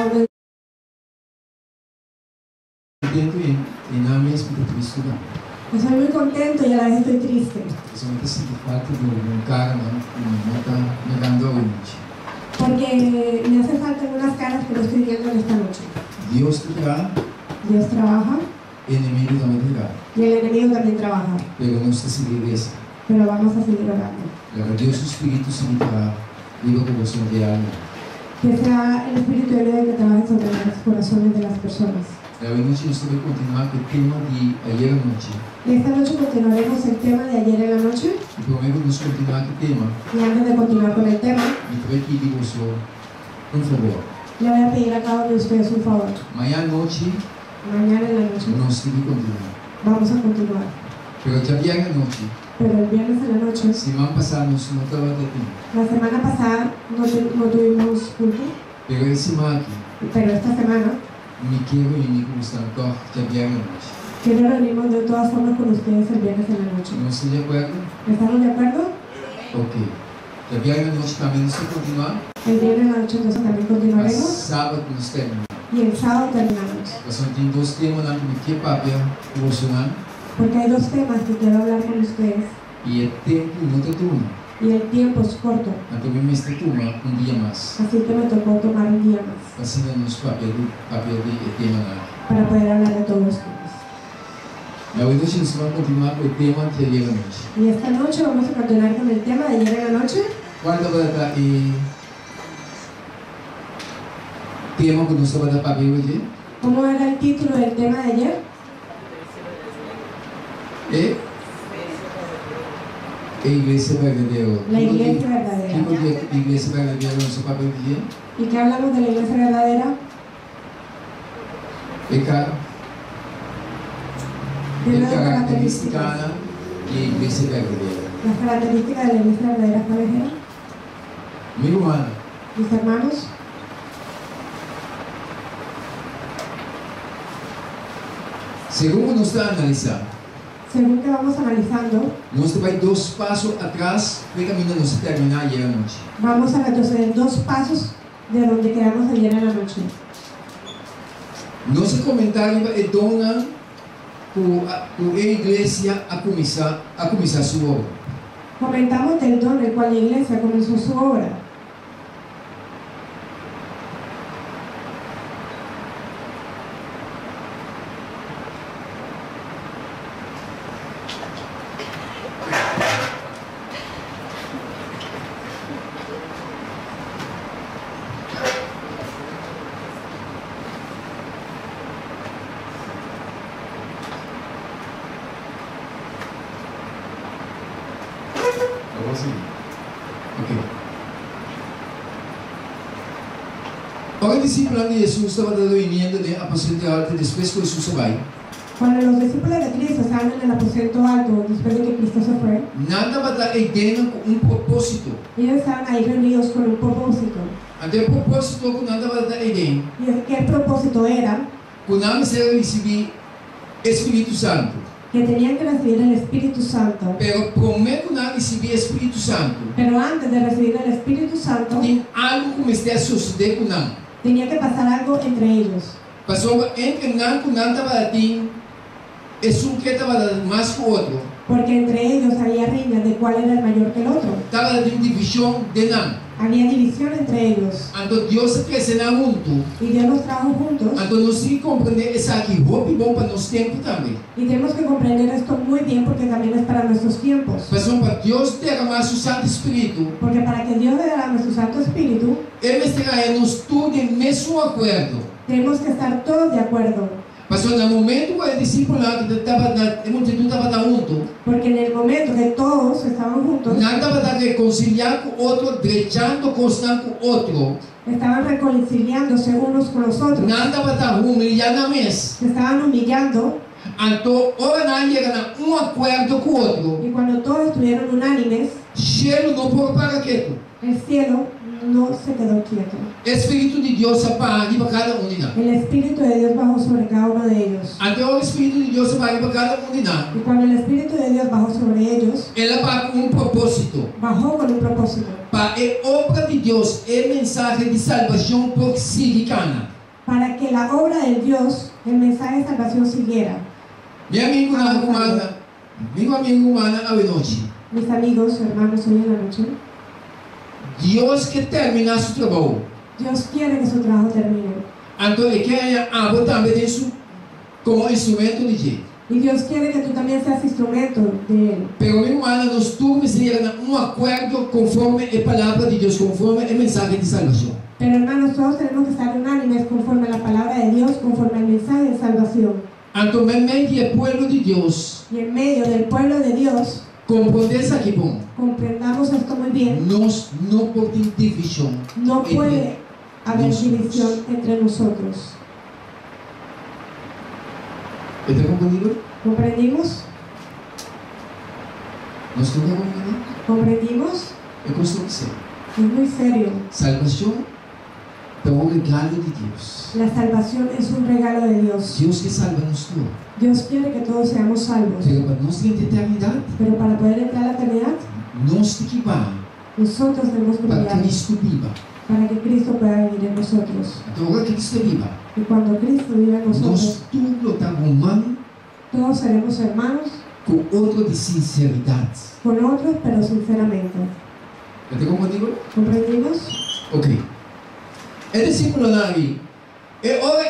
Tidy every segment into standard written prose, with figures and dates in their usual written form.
algo. Contento e na mesma triste não. Estoy muy contento y a la vez estoy triste. Principalmente esse fato de um cara não está me dando a noite. Porque me hace falta unas caras que no estoy viendo en esta noche. Deus terá, Dios trabaja inimigo também terá. y el enemigo también trabaja. Pero não está seguindo esse. Pero vamos a seguir orando. Agora Deus o Espírito Santo terá viva com você diário. Que sea el Espíritu de Dios que trabaje sobre los corazones de las personas. Hoje nós vamos continuar com o tema de ayer à noite. Y esta noche continuaremos el tema de ayer en la noche. E primeiro nós continuar com o tema. Y antes de continuar con el tema, Me trago aqui de você favor. le voy a pedir a cada uno de ustedes un favor. Amanhã à noite Mañana en la noche nós temos que continuar. vamos a continuar. Pero já ayer à noite, Pero el viernes en la noche, semana passada nós não estava aqui. la semana pasada no tuvimos culto, Pero esse semana aqui, pero esta semana me quero unir com você encore já ayer à noite. quiero reunirnos de todas formas con ustedes el viernes en la noche. Não estão de acordo? ¿Estamos de acuerdo? Ok. Já ayer à noite também nós vamos continuar. El viernes en la noche entonces también Mas continuaremos sábado nós terminamos. y el sábado terminamos. Nós temos dois temas lá que me papel devocional Porque hay dos temas que quiero hablar con ustedes e é tempo não te turma. y el tiempo es corto, Então me mestre turma dia mais. así que me tocó tomar un día más Assim nos papel de tema lá. para poder hablar de todos los temas. Hoje nós vamos continuar com o tema de ayer à noite. Y esta noche vamos a continuar con el tema de ayer en la noche. Quando vai estar tema que nós vamos dar papel hoje? ¿Cómo era el título del tema de ayer? Igreja verdadeira. La iglesia verdadera. Que igreja verdadeira no seu papel de dia? ¿Y qué hablamos de la iglesia verdadera? Cara, De é las característica características. de igreja verdadeira. Las características de la iglesia verdadera, ¿cuáles eran? Meu irmão, Mis hermanos, segundo nós estamos analisando, según que vamos analizando, nós vai dois passos atrás para caminho nós terminar ayer à noite. vamos a retroceder 2 pasos de donde quedamos ayer en la noche. Nosso comentário é dona por a igreja a começar sua obra. Comentamos del don el cual la iglesia comenzó su obra. Vamos seguir. Ok. Ora, discípulos de Jesus estavam reunindo no aposento alto depois que Jesus vai. Cuando los discípulos de Cristo estaban en el aposento alto, después de que Cristo se fue, Nada vai dar ideia com propósito. ellos estaban ahí reunidos con un propósito. Até o propósito que nada vai dar ideia. Y que el propósito era Quando nós recebemos Espírito Santo. que tenían que recibir el Espíritu Santo. Pero prometo não receber Espírito Santo. Pero antes de recibir el Espíritu Santo, Tem algo que comece a suceder com nós. tenía que pasar algo entre ellos. Passou entre nós com nada vai ter. É um que estava dando mais que o outro. Porque entre ellos había riñas de cuál era el mayor que el otro. Estava dando divisão de nós. Había división entre ellos. Então Deus se cresceu junto. Y Dios los trajo juntos. Então nós temos que compreender isso aqui. Roupa bom para nosso tempo também. Y tenemos que comprender esto muy bien porque también es para nuestros tiempos. Passou para Deus derramar seu Santo Espírito. Porque para que Dios derrame su Santo Espíritu, Ele estará nos tudo em mesmo acordo. tenemos que estar todos de acuerdo. Passou no momento que o discipulado estava na multidão estava junto. Porque en el momento que todos estaban juntos, Nada para reconciliar com o outro, drechando constante com o outro. estaban reconciliándose unos con los otros, Nada para humilhar na mesa. se estaban humillando. Então, ora não chega a acordo com o outro. Y cuando todos estuvieron unánimes, Cheiro não pode para quieto. el cielo no se quedó quieto. Espírito de Deus apaga para cada um de nós. El Espíritu de Dios bajó sobre cada uno de ellos. Até o Espírito de Deus apaga para cada um de nós. Y cuando el Espíritu de Dios bajó sobre ellos, Ela apaga com propósito. bajó con un propósito. Para a obra de Deus e mensagem de salvação proximicana. Para que la obra de Dios, el mensaje de salvación siguiera. Meu amigo humana, meu amigo humana a noite. Mis amigos, hermanos, hoy en la noche, Deus quer terminar seu trabalho. Dios quiere que su trabajo termine. Então Ele quer a água também isso como instrumento de Deus. Y Dios quiere que tú también seas instrumento de Él. Pero meu humano, nós todos chegamos a um acordo conforme a palavra de Deus, conforme a mensagem de salvação. Pero hermanos, todos tenemos que estar unánimes conforme a la palabra de Dios, conforme al mensaje de salvación. Então, em meio do povo de Deus, Y en medio del pueblo de Dios, compreender isso aqui, bom. comprendamos esto muy bien. Nós não podemos divisão. No puede haber división entre nosotros. ¿Está comprendido? ¿Comprendimos? Nós estamos compreendendo? ¿Comprendimos? É construção. Es muy serio. Salvação é um regalo de Deus. La salvación es un regalo de Dios. Deus que salva-nos todos. Dios quiere que todos seamos salvos. Pero para nós ter eternidade, Pero para poder entrar a la eternidad, nós temos que ir nosotros tenemos que para brillar Cristo viva. para que Cristo pueda vivir en nosotros. Então, agora Cristo viva, Y cuando Cristo vive en nosotros, nós tudo estamos humano todos seremos hermanos com outro de sinceridade. con otros, pero sinceramente. ¿Está comprendido? ¿Comprendimos? Ok. El discípulo Navi, ahora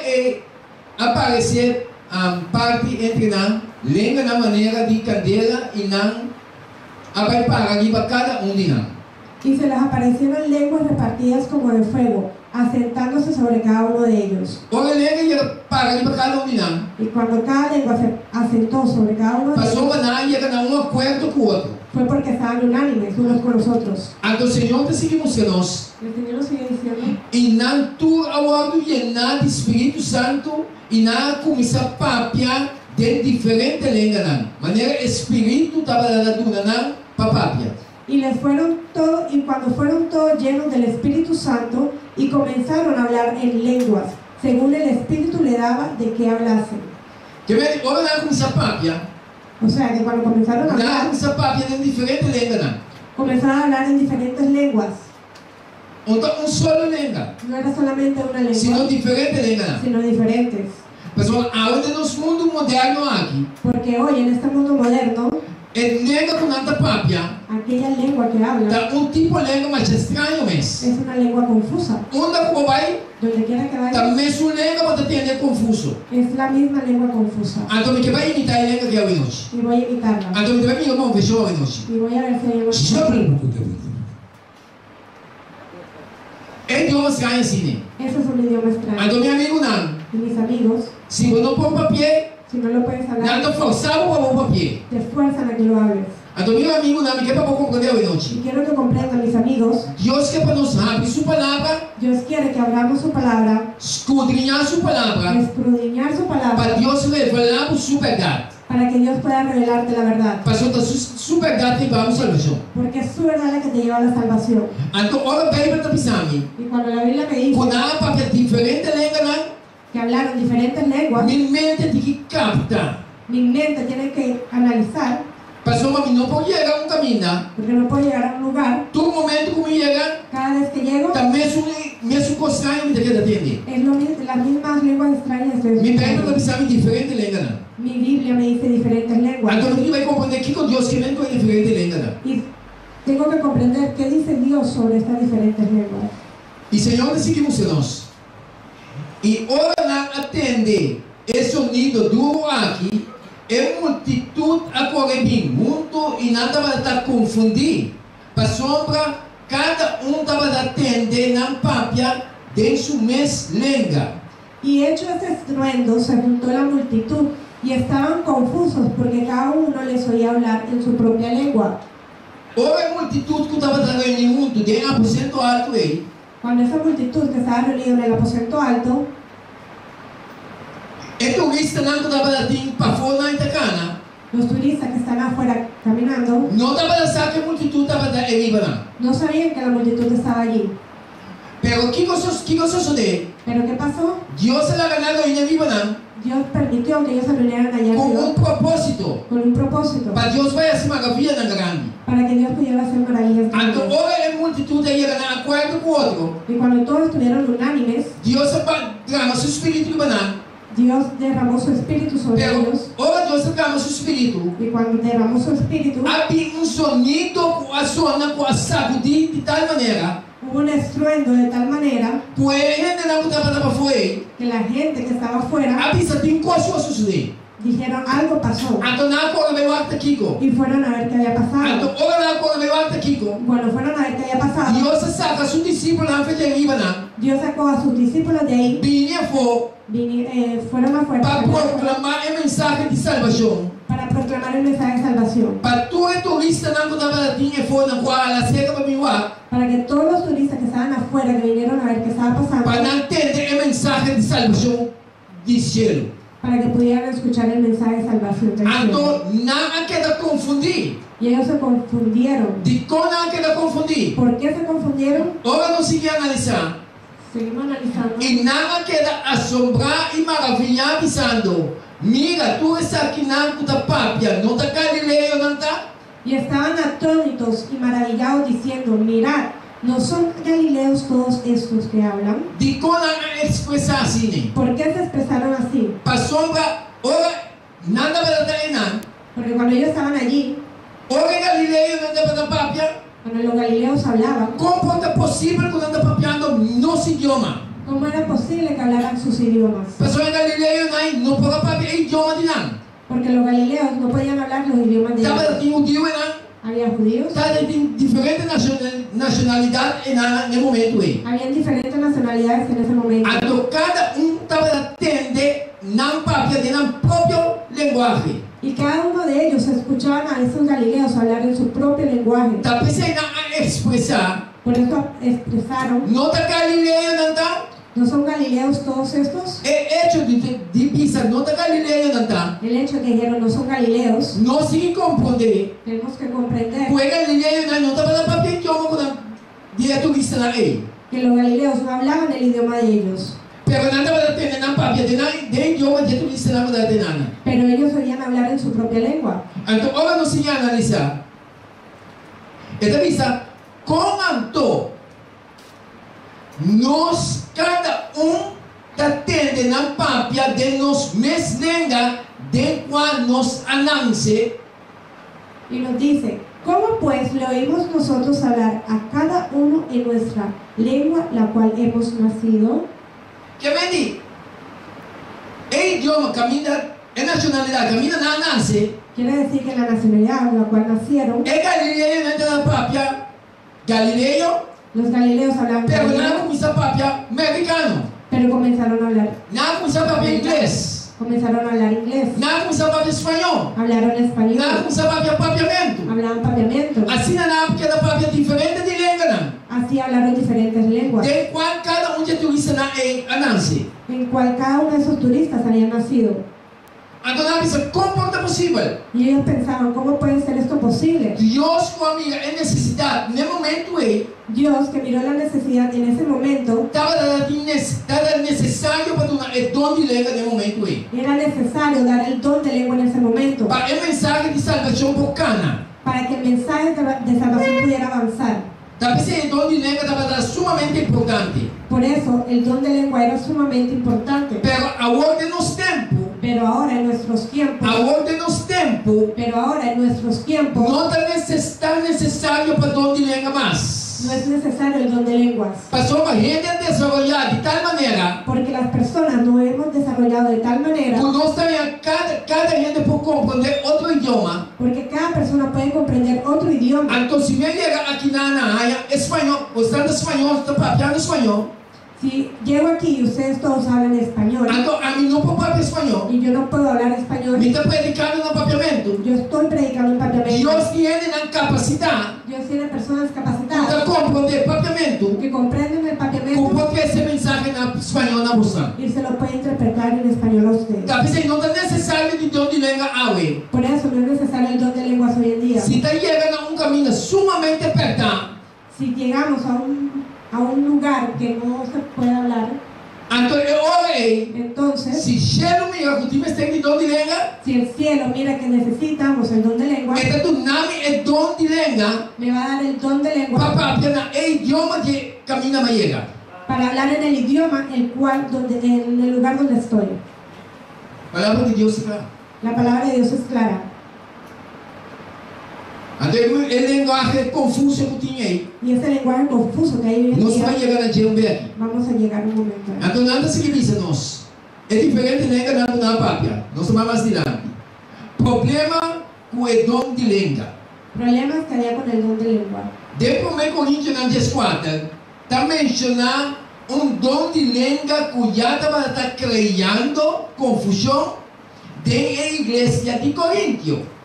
aparecer parte entre nós, lembra na maneira de candela e não vai parar para cada um de nós. Y se les aparecieron lenguas repartidas como de fuego, asentándose sobre cada uno de ellos. Ora lembra e para cada um de nós. Y cuando cada lengua se asentó sobre cada uno de Passou ellos, a nós e era um acordo com o outro. fue porque estaban unánimes unos con los otros. Então o Senhor te seguimos que nós. El Señor nos sigue diciendo, E não tu agora llenar de Espírito Santo e não começar a papiar de diferente língua não. Maneira Espírito estava dando não para papiar. y cuando fueron todos llenos del Espíritu Santo y comenzaron a hablar en lenguas, según el Espíritu le daba de qué hablasen. Que ver, agora não começar a papiar. O sea que cuando comenzaron a Não hablar, começar a papiar de diferente língua não. comenzaron a hablar en diferentes lenguas. Então solo língua, No era solamente una sino lengua, diferente língua não. sino diferentes. Pessoal, aonde nos mundo moderno aqui, Porque hoy en este mundo moderno, língua com tanta papiar, aquella lengua que habla tá tipo de língua mais estranho mesmo. es una lengua confusa. Onde como vai, Donde quiera que tá vaya, mesmo língua para ter confuso. es la misma lengua confusa. Então que vai imitar a língua que é hoje. Y voy a imitarla. Então me vai me fechou hoje. Y voy a ver si hay algo. Idiomas ganham assim. Ese es un idioma extraño. Então meu amigo não, Y mis amigos, se você não põe papel, si no lo puedes hablar, não forçado para pôr papel. te fuerzan a que lo hables. Então meu amigo não, me quer para compreender hoje. Y quiero que comprendan, mis amigos, Deus quer para nos abrir sua palavra, Dios quiere que abramos su palabra, escudrinhar sua palavra, escudriñar su para palabra, Deus revelar sua verdade. para que Dios pueda revelarte la verdad. Para sua verdade levar a salvação. Porque es su verdad la que te lleva a la salvación. Então, ora bem para pensar, Y cuando la Biblia me dice quando há papel diferente língua, que hablaron diferentes lenguas, minha mente tem que captar. mi mente tiene que analizar, Pastor, mas não pode chegar caminho, porque no puedo llegar a un lugar, todo momento como chega, cada vez que llego, tá mesmo coisa me tem que atender. es las mismas lenguas extrañas. de- Me pede para pensar em diferente língua. Mi Biblia me dice diferentes lenguas. Então, você vai compreender que Deus quer com diferente língua. Y tengo que comprender qué dice Dios sobre estas diferentes lenguas. E Senhor, nós seguimos nós. E ora não atende esse sonido duro aqui, é multitud a correr bem muito e nada vai estar confundir. Para sombra, cada estava a atender na papia de sua mesma língua. Y hecho ese estruendo, se juntó la multitud y estaban confusos porque cada uno les oía hablar en su propia lengua. Ora a multitud que estava reunindo de aposento alto aí, Cuando esa multitud que estaba reunida en el aposento alto, é turista não estava dando para fora na Itacana, los turistas que están afuera caminando não estava a saber que a multitud estava da Eriba. no sabían que la multitud estaba allí. Pero ¿qué cosa sucede? ¿Pero qué pasó? Dios se la ha ganado en el Líbano Dios permitió que ellos se reunieran allá con arriba un propósito. con un propósito, Para Dios vaya a hacer maravillas en grande. para que Dios pudiera hacer maravillas Ante grandes. ahora en multitud de llegan a acuerdo con otro. Y cuando todos estuvieron unánimes, Dios derrama su espíritu libanán. Dios derramó su espíritu sobre Pero ellos. ahora Dios derrama su espíritu. Y cuando derramó su espíritu, Había un sonido que a zona que a sacudir de tal manera. hubo un estruendo de tal manera Pues gente não estava foi. que la gente que estaba afuera Avisa tem coisa a suceder. dijeron algo pasó Então na cola veio até Kiko. y fueron a ver qué había Então pasado. ora na cola veio até Kiko. Cuando fueron a ver qué había pasado, Dios saca sus discípulos na frente de Líbano. Dios sacó a sus discípulos de ahí, Vinha for fueron afuera para proclamar a mensagem de salvação. para proclamar el mensaje de salvación, Para tu turista não estava tinha for na qual a seca para mirar. para que todos los turistas que estaban afuera, que vinieron a ver qué estaba pasando, Para entender a mensagem de salvação do céu. para que pudieran escuchar el mensaje de salvación del cielo. Então não queda confundir. Y ellos se confundieron. De como não queda confundir. ¿Por qué se confundieron? Ora não se analisar. Seguimos analizando. E nada queda assombrar e maravilhar avisando. Mira, tu estás aqui na puta papia, não está Galileu, não está? Y estaban atónitos y maravillados diciendo, mirad, ¿no son galileos todos estos que hablan? De como expressar assim, ¿Por qué se expresaron así? para sombra, ora, nada vai dar nada. Porque cuando ellos estaban allí, Ora Galileu, não está para papia. cuando los galileos hablaban, Como é possível que não está papiando nosso idioma? ¿cómo era posible que hablaran sus idiomas? Pessoas Galileu não pode papiar idioma de nada. Porque los galileos no podían hablar los idiomas de Estava ellos. tem idioma não. Había judíos, Tem diferente nacionalidade no momento aí. habían diferentes nacionalidades en ese momento. Então cada estava atendendo não papia de na própria linguagem. Y cada uno de ellos escuchaban a esos galileos hablar en su propio lenguaje. Está pensando a expressar. Por eso expresaron, Não está Galileu, não está? ¿no son galileos todos estos? É hecho de pensar, não está Galileu, não está? El hecho que dijeron, no son galileos, Não se compreender. tenemos que comprender Pois Galileu não estava na papia idioma quando dia turista na aí. que los galileos no hablaban el idioma de ellos, Pero não estava atendendo na papia de idioma de turista não estava atendendo. pero ellos oían hablar en su propia lengua. Então, agora não se analisar. Esta vista, como nós, cada atende na papia de nos mes lenga de qual nos anance. Y nos dice, ¿cómo pues le oímos nosotros hablar a cada uno en nuestra lengua, la cual hemos nacido? Que vem de idioma, caminha, é nacionalidade, caminha na anance. Quiere decir que la nacionalidad en la cual nacieron, É Galileu, não está na papia. Galileu, los galileos hablaban pero não galileo, começa a papia americano. pero comenzaron a hablar, Não começa a papia inglês. comenzaron a hablar inglés, Não começa a papia espanhol. hablaron Não español, começa a papia papiamento. hablaban papiamento, Assim não porque da papia diferente de língua. así hablaron diferentes lenguas, De qual cada de turista na é anance. en cual cada uno de esos turistas habían nacido. Então não pensa como é possível. Y ellos pensaban, ¿cómo puede ser esto posible? Deus com amiga é necessidade no momento Dios, que miró la necesidad en ese momento, estava necessário para dar o dom de língua no momento era necesario dar el don de lengua en ese momento, para a mensagem de salvação por Cana. para que el mensaje de salvación pudiera avanzar. Talvez o dom de língua estava sumamente importante. Por eso, el don de lengua era sumamente importante. Pero agora de nos tempo, Pero ahora en nuestros tiempos, agora de nos tempo, pero ahora en nuestros tiempos, não está necessário para dom de língua mais. no es necesario el don de lenguas. Passou uma rede desenvolvida de tal maneira Porque las personas nos hemos desarrollado de tal manera, que nós também, cada gente pode compreender outro idioma. porque cada persona puede comprender otro idioma. Então, se me chega aqui na área, espanhol, o estado espanhol, está falando espanhol. Si llego aquí y ustedes todos hablan español, Então, a mim não pode falar espanhol. y yo no puedo hablar español, Me está predicando no papiamento. yo estoy predicando en papiamento. Deus tem a capacidade Dios tiene personas de capacitadas compreender papiamento, que comprenden el como papiamento pode ter essa mensagem na espanhol na moça. y se lo puede interpretar en español a ustedes. Talvez não é necessário de dom de língua áue. Por eso no es necesario el don de lenguas hoy en día. Se está chegando a caminho sumamente apertado, Si llegamos a un a un lugar que no se puede hablar, entonces, si cielo mira que tu me está en don de lengua, si el cielo mira que necesitamos el don de lengua, esta tu nami es don de lengua, me va a dar el don de lengua papá apenas el idioma que camina me llega. para hablar en el idioma en el lugar donde estoy. Palabra de Dios es clara. La palabra de Dios es clara. Entonces el lenguaje confuso que tiene ahí, Y ese lenguaje confuso que hay hoy en no se va a día, llegar a llegar aquí. vamos a llegar un momento. Entonces nada se dice nos. Es diferente lengua na na papia. No se va más adelante. Problema com el don de lengua. Problemas que había con el don de lengua. Depois 1 Coríntios 4 está mencionando don de lengua que ya estaba creando confusión de la iglesia de Corintio.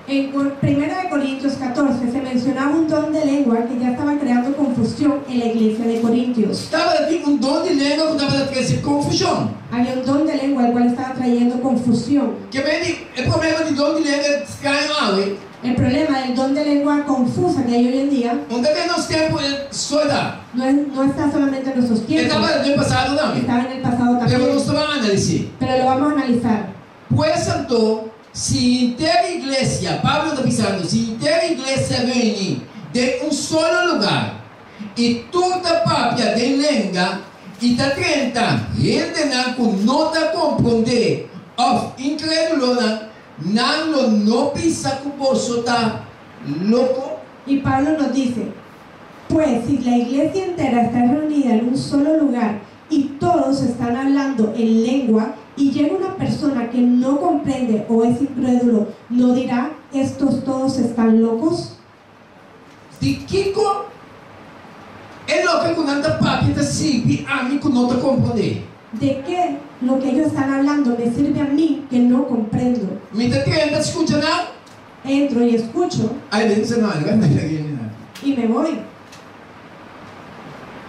En 1 Corintios 14 se mencionaba un don de lengua que ya estaba creando confusión en la iglesia de Corintios. Estaba aquí don de lengua que estaba creando confusión. Había un don de lengua el cual estaba trayendo confusión. Que vem el problema de don de lengua cae El problema del don de lengua confusa que hay hoy en día onde que nos tiempos soledad. no está solamente en nuestros tiempos, Estaba en el pasado también. estaba en el pasado Pero también, no estaba analizando. pero lo vamos a analizar. Pues entonces, si inteira iglesia, Pablo está pensando, si inteira iglesia viene de un solo lugar y toda papia de lengua y está 30 gente no está comprende of incrédulo no pisa que vos está loco. Y Pablo nos dice, pues si la iglesia entera está reunida en un solo lugar y todos están hablando en lengua y llega una persona que no comprende o es incrédulo, ¿no dirá, estos todos están locos? De Kiko es lo que con anda papia está sirve a mí que no te comprende. ¿De qué lo que ellos están hablando me sirve a mí que no comprendo? Mientras que anda escuchando, Entro y escucho ahí le dice no y me voy,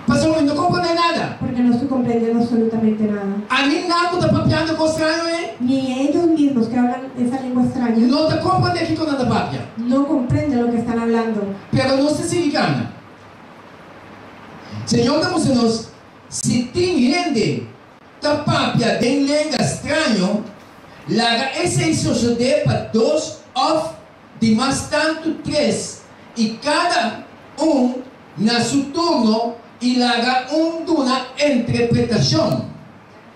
pasó que no comprende nada. porque no estoy comprendiendo absolutamente nada. A mí nada está papiando con extraño, Ni ellos mismos que hablan esa lengua extraña no te comprende aquí con anda papia. no comprenden lo que están hablando. Pero no se sigue gana. Señor de Mosenos, si tiene gente ta papia de lengua extraño, la ese sucede para dos of de más tanto tres y cada na su turno y la haga una interpretación.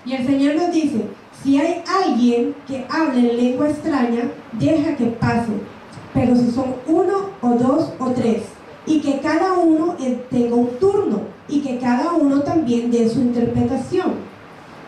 Y el Señor nos dice, si hay alguien que hable en lengua extraña, deja que pase, pero si son 1 o 2 o 3, y que cada uno tenga un turno, y que cada uno también dé su interpretación.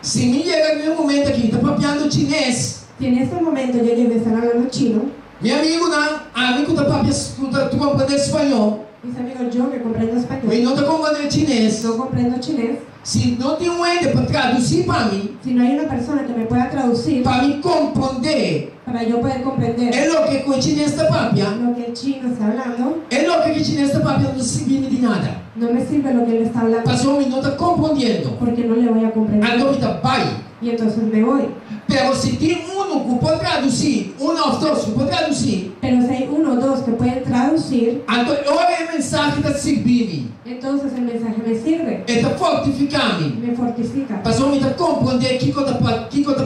Si me llega en un momento que está papiando chinés, Si en este momento yo llegué a estar hablando chino, mi amigo está papiando, tú comprendes español, mis amigos, yo que comprendo español, y no te comprendes chinés, no comprendo chinés, si no tiene un ente para traducir para mí hay una persona que me pueda traducir comprender, para yo poder comprender es lo que con chinés está papia, lo que el chino está hablando, es lo que chinés está papia no sirve de nada. no me sirve lo que él está hablando, Pasó no está comprendiendo, porque no le voy a comprender, ahorita bye. y entonces me voy. Pero si tiene uno que puede traducir, uno o dos que puede traducir, Pero si hay 1 o 2 que pueden traducir, entonces ahora el mensaje está sirviendo, entonces el mensaje me sirve, está fortificando. me fortifica, Pasó a comprender qué está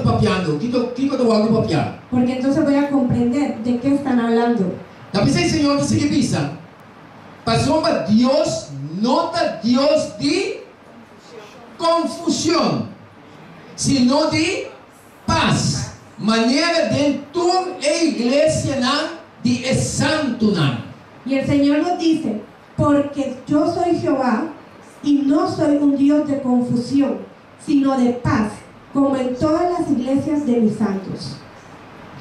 papiando, qué está guardando papiar. porque entonces voy a comprender de qué están hablando. La vez el Señor te sigue pisa. Pasó a Dios, nota Dios de confusión, sino de paz. Manera de tu iglesia de santo. Y el Señor nos dice, porque yo soy Jehová y no soy un Dios de confusión, sino de paz, como en todas las iglesias de mis santos.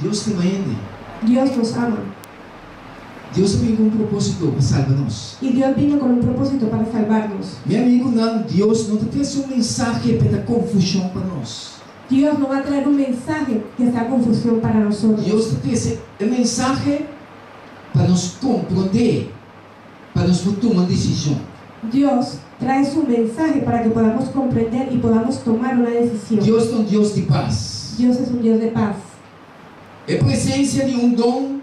Dios te entiende. Dios nos ama. Dios vino con un propósito para salvarnos. Y Dios vino con un propósito para salvarnos. Mi amigo, Dios no te trae un mensaje para confusión para nosotros. Dios no va a traer un mensaje que sea confusión para nosotros. Dios te trae el mensaje para nos comprender, para nos tomar decisión. Dios trae su mensaje para que podamos comprender y podamos tomar una decisión. Dios es un Dios de paz. Dios es un Dios de paz. Es presencia de un don.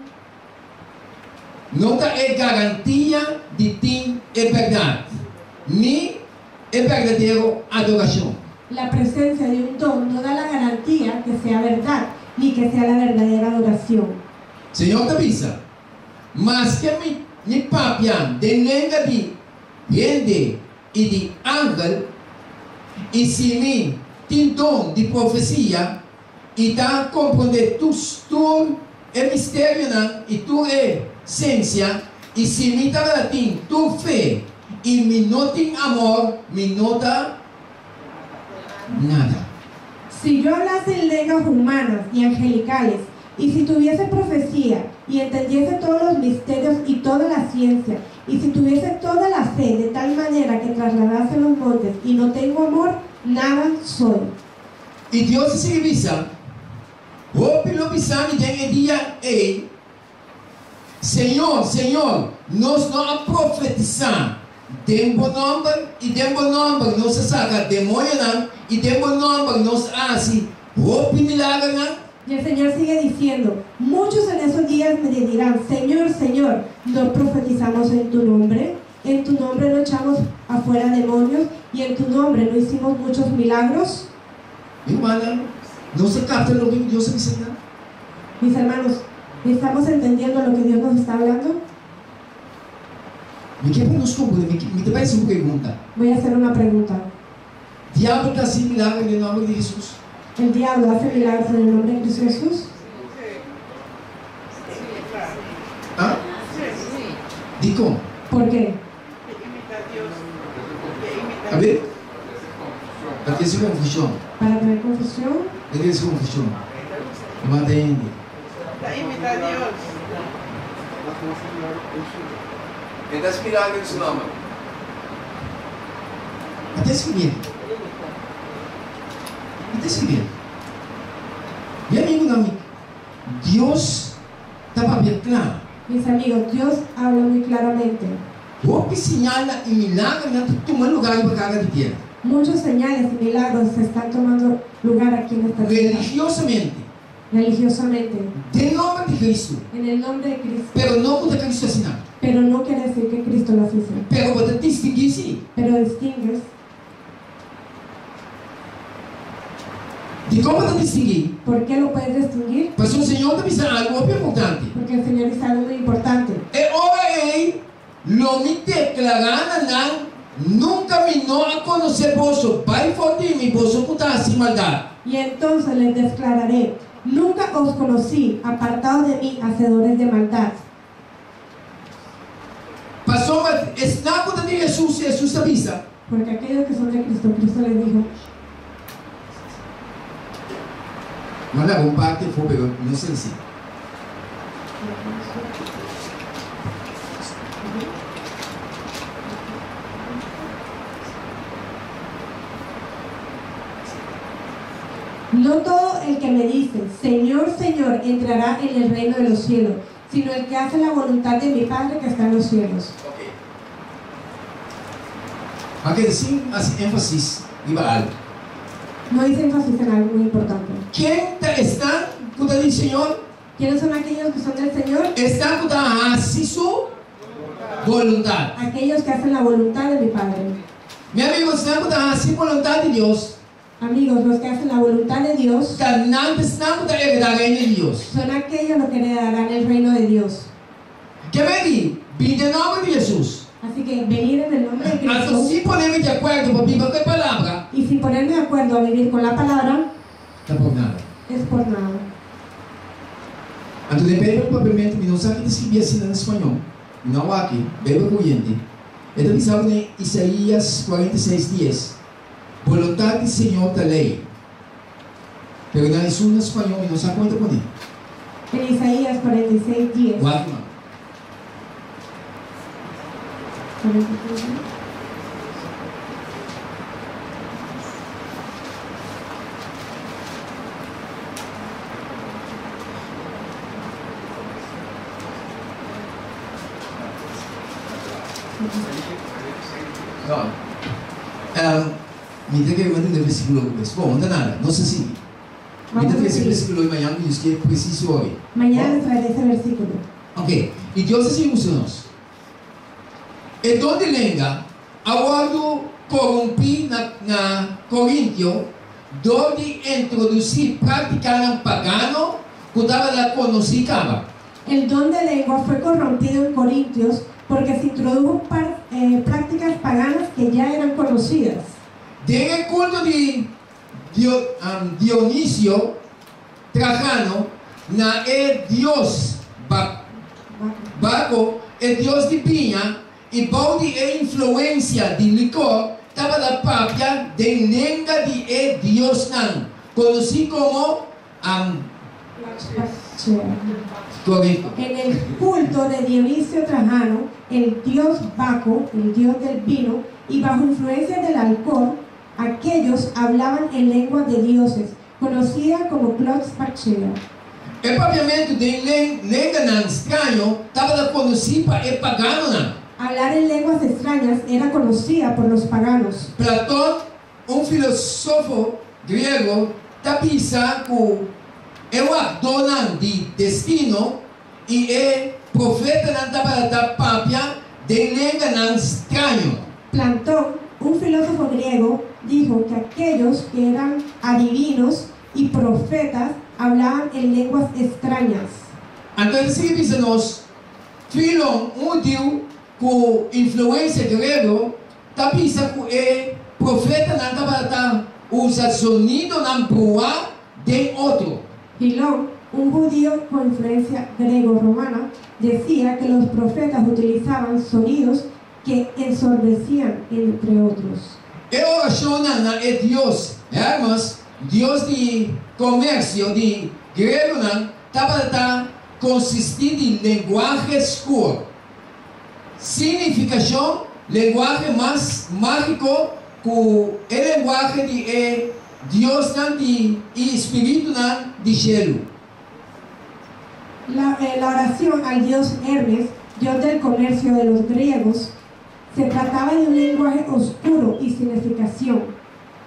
No es garantía de ti es verdad, ni es verdadero adoración. La presencia de un don no da la garantía que sea verdad, ni que sea la verdadera adoración. Señor te avisa, más que mi papian de lenga de gente y de ángel, y si mi tin don de profecía, y da comprender tu el misterio y tu esencia, y si mi talatin tu fe, y mi no tin amor, mi nota nada. Si yo hablase en lenguas humanas y angelicales, y si tuviese profecía, y entendiese todos los misterios y toda la ciencia, y si tuviese toda la fe de tal manera que trasladase los montes, y no tengo amor, nada soy. Y Dios se avisa, lo pisami en el día, Señor, nos no a profetizar, den buen nombre, y den buen nombre nos saca demonio, y den buen nombre nos hace, milagro. Y el Señor sigue diciendo, muchos en esos días me dirán, Señor, Señor, ¿no profetizamos en tu nombre? ¿En tu nombre no echamos afuera demonios? ¿Y en tu nombre no hicimos muchos milagros? Hermana, ¿no se capta lo que Dios enseña? Mis hermanos, ¿estamos entendiendo lo que Dios nos está hablando? Me te parece una pregunta. Voy a hacer una pregunta. ¿Diablo está haciendo milagro en el nombre de Jesús? ¿El diablo hace milagros en el nombre de Cristo Jesús? ¿Ah? ¿Dico? ¿Por qué? A ver. ¿Para qué es confusión? ¿Para tener confusión? ¿Para qué es confusión? No me entiende. Imita a Dios. Entonces milagro en su nombre. Atención bien. Atención bien. Mi amigo, Dios estaba bien claro. Mis amigos, Dios habla muy claramente. O que señala y milagro en tu lugar y para de tierra. Muchos señales y milagros se están tomando lugar aquí en esta tierra. Religiosamente. Religiosamente. En nombre de Cristo. En el nombre de Cristo. Pero no con Cristo asesinado. Pero no quiere decir que Cristo las hizo. Pero puede distinguir sí. Pero distingues. ¿Y cómo te distinguir? ¿Por qué lo puedes distinguir? Pues el Señor te dice algo muy importante. Porque el Señor dice algo muy importante. Y ahora lo me declaran nunca me no a conocer vos, para forti mi vos puta sin maldad. Y entonces les declararé, nunca os conocí, apartados de mí, hacedores de maldad. Pasó, es nada de Jesús y Jesús avisa. Porque aquellos que son de Cristo, Cristo les dijo, Manda un parte fue, pero no sé si. no todo el que me dice, Señor, Señor, entrará en el reino de los cielos, sino el que hace la voluntad de mi Padre que está en los cielos. Aquele sim, énfasis iba algo. No hice énfasis en algo muy importante. ¿Quién está con el Señor? ¿Quiénes son aquellos que son del Señor? Está con su voluntad. Aquellos que hacen la voluntad de mi Padre. Mi amigo, está con la voluntad de Dios. Amigos, los que hacen la voluntad de Dios son aquellos los que heredarán el reino de Dios. ¿Qué me di? Pide el nombre de Jesús. Así que venir en el nombre de Cristo. Si ponemos de acuerdo por vivir con palabra, y sin ponerme de acuerdo a vivir con la palabra, no por nada. es por nada. Antes de ver propriamente, no sabe que escrevia assim en español. Não aqui, beba corriente. Ele avisava em Isaías 46:10. Voluntad del Señor da ley. Pero no es un español y no se da cuenta con él. En Isaías 46:10. Guarda. Mira que manda el versículo, bom, não dá nada, não se sigue. Mira que esse versículo de manhã diz que é preciso hoje. Mañana les traeré ese versículo. Ok, e Deus assim usa nós. E donde lenga, aguardo corrompi na Corintio, donde introduzir prácticas pagano que estaba la conocida. El don de lengua fue corrompido en Corintios porque se introdujo prácticas paganas que ya eran conocidas. En el culto de Dionisio Trajano, na el dios Baco, el dios de piña, y bajo de influencia de licor, estaba la propia de lengua de el dios nan, conocido como correcto. En el culto de Dionisio Trajano, el dios Baco, el dios del vino, y bajo influencia del alcohol, aquellos hablaban en lengua de dioses, conocida como Clox Pachea. El papiamento de lengua extraño estaba conocido para el pagano. Hablar en lenguas extrañas era conocida por los paganos. Platón, un filósofo griego, tapiza que el actor de destino y el profeta estaba la papia de lengua extraño. Platón, un filósofo griego, dijo que aquellos que eran adivinos y profetas hablaban en lenguas extrañas. Entonces, si pensamos, Filón, un dios con influencia griego, tapiza que el profeta estaba usa sonido en proa de otro. Filón, un judío con influencia grego-romana, decía que los profetas utilizaban sonidos que ensordecían, entre otros. El oración es Dios, Hermes, Dios de comercio, de griego, estaba consistido en lenguaje oscuro. Significación, lenguaje más mágico que el lenguaje de Dios y Espíritu de cielo. La oración al dios Hermes, dios del comercio de los griegos, se trataba de un lenguaje oscuro y significación,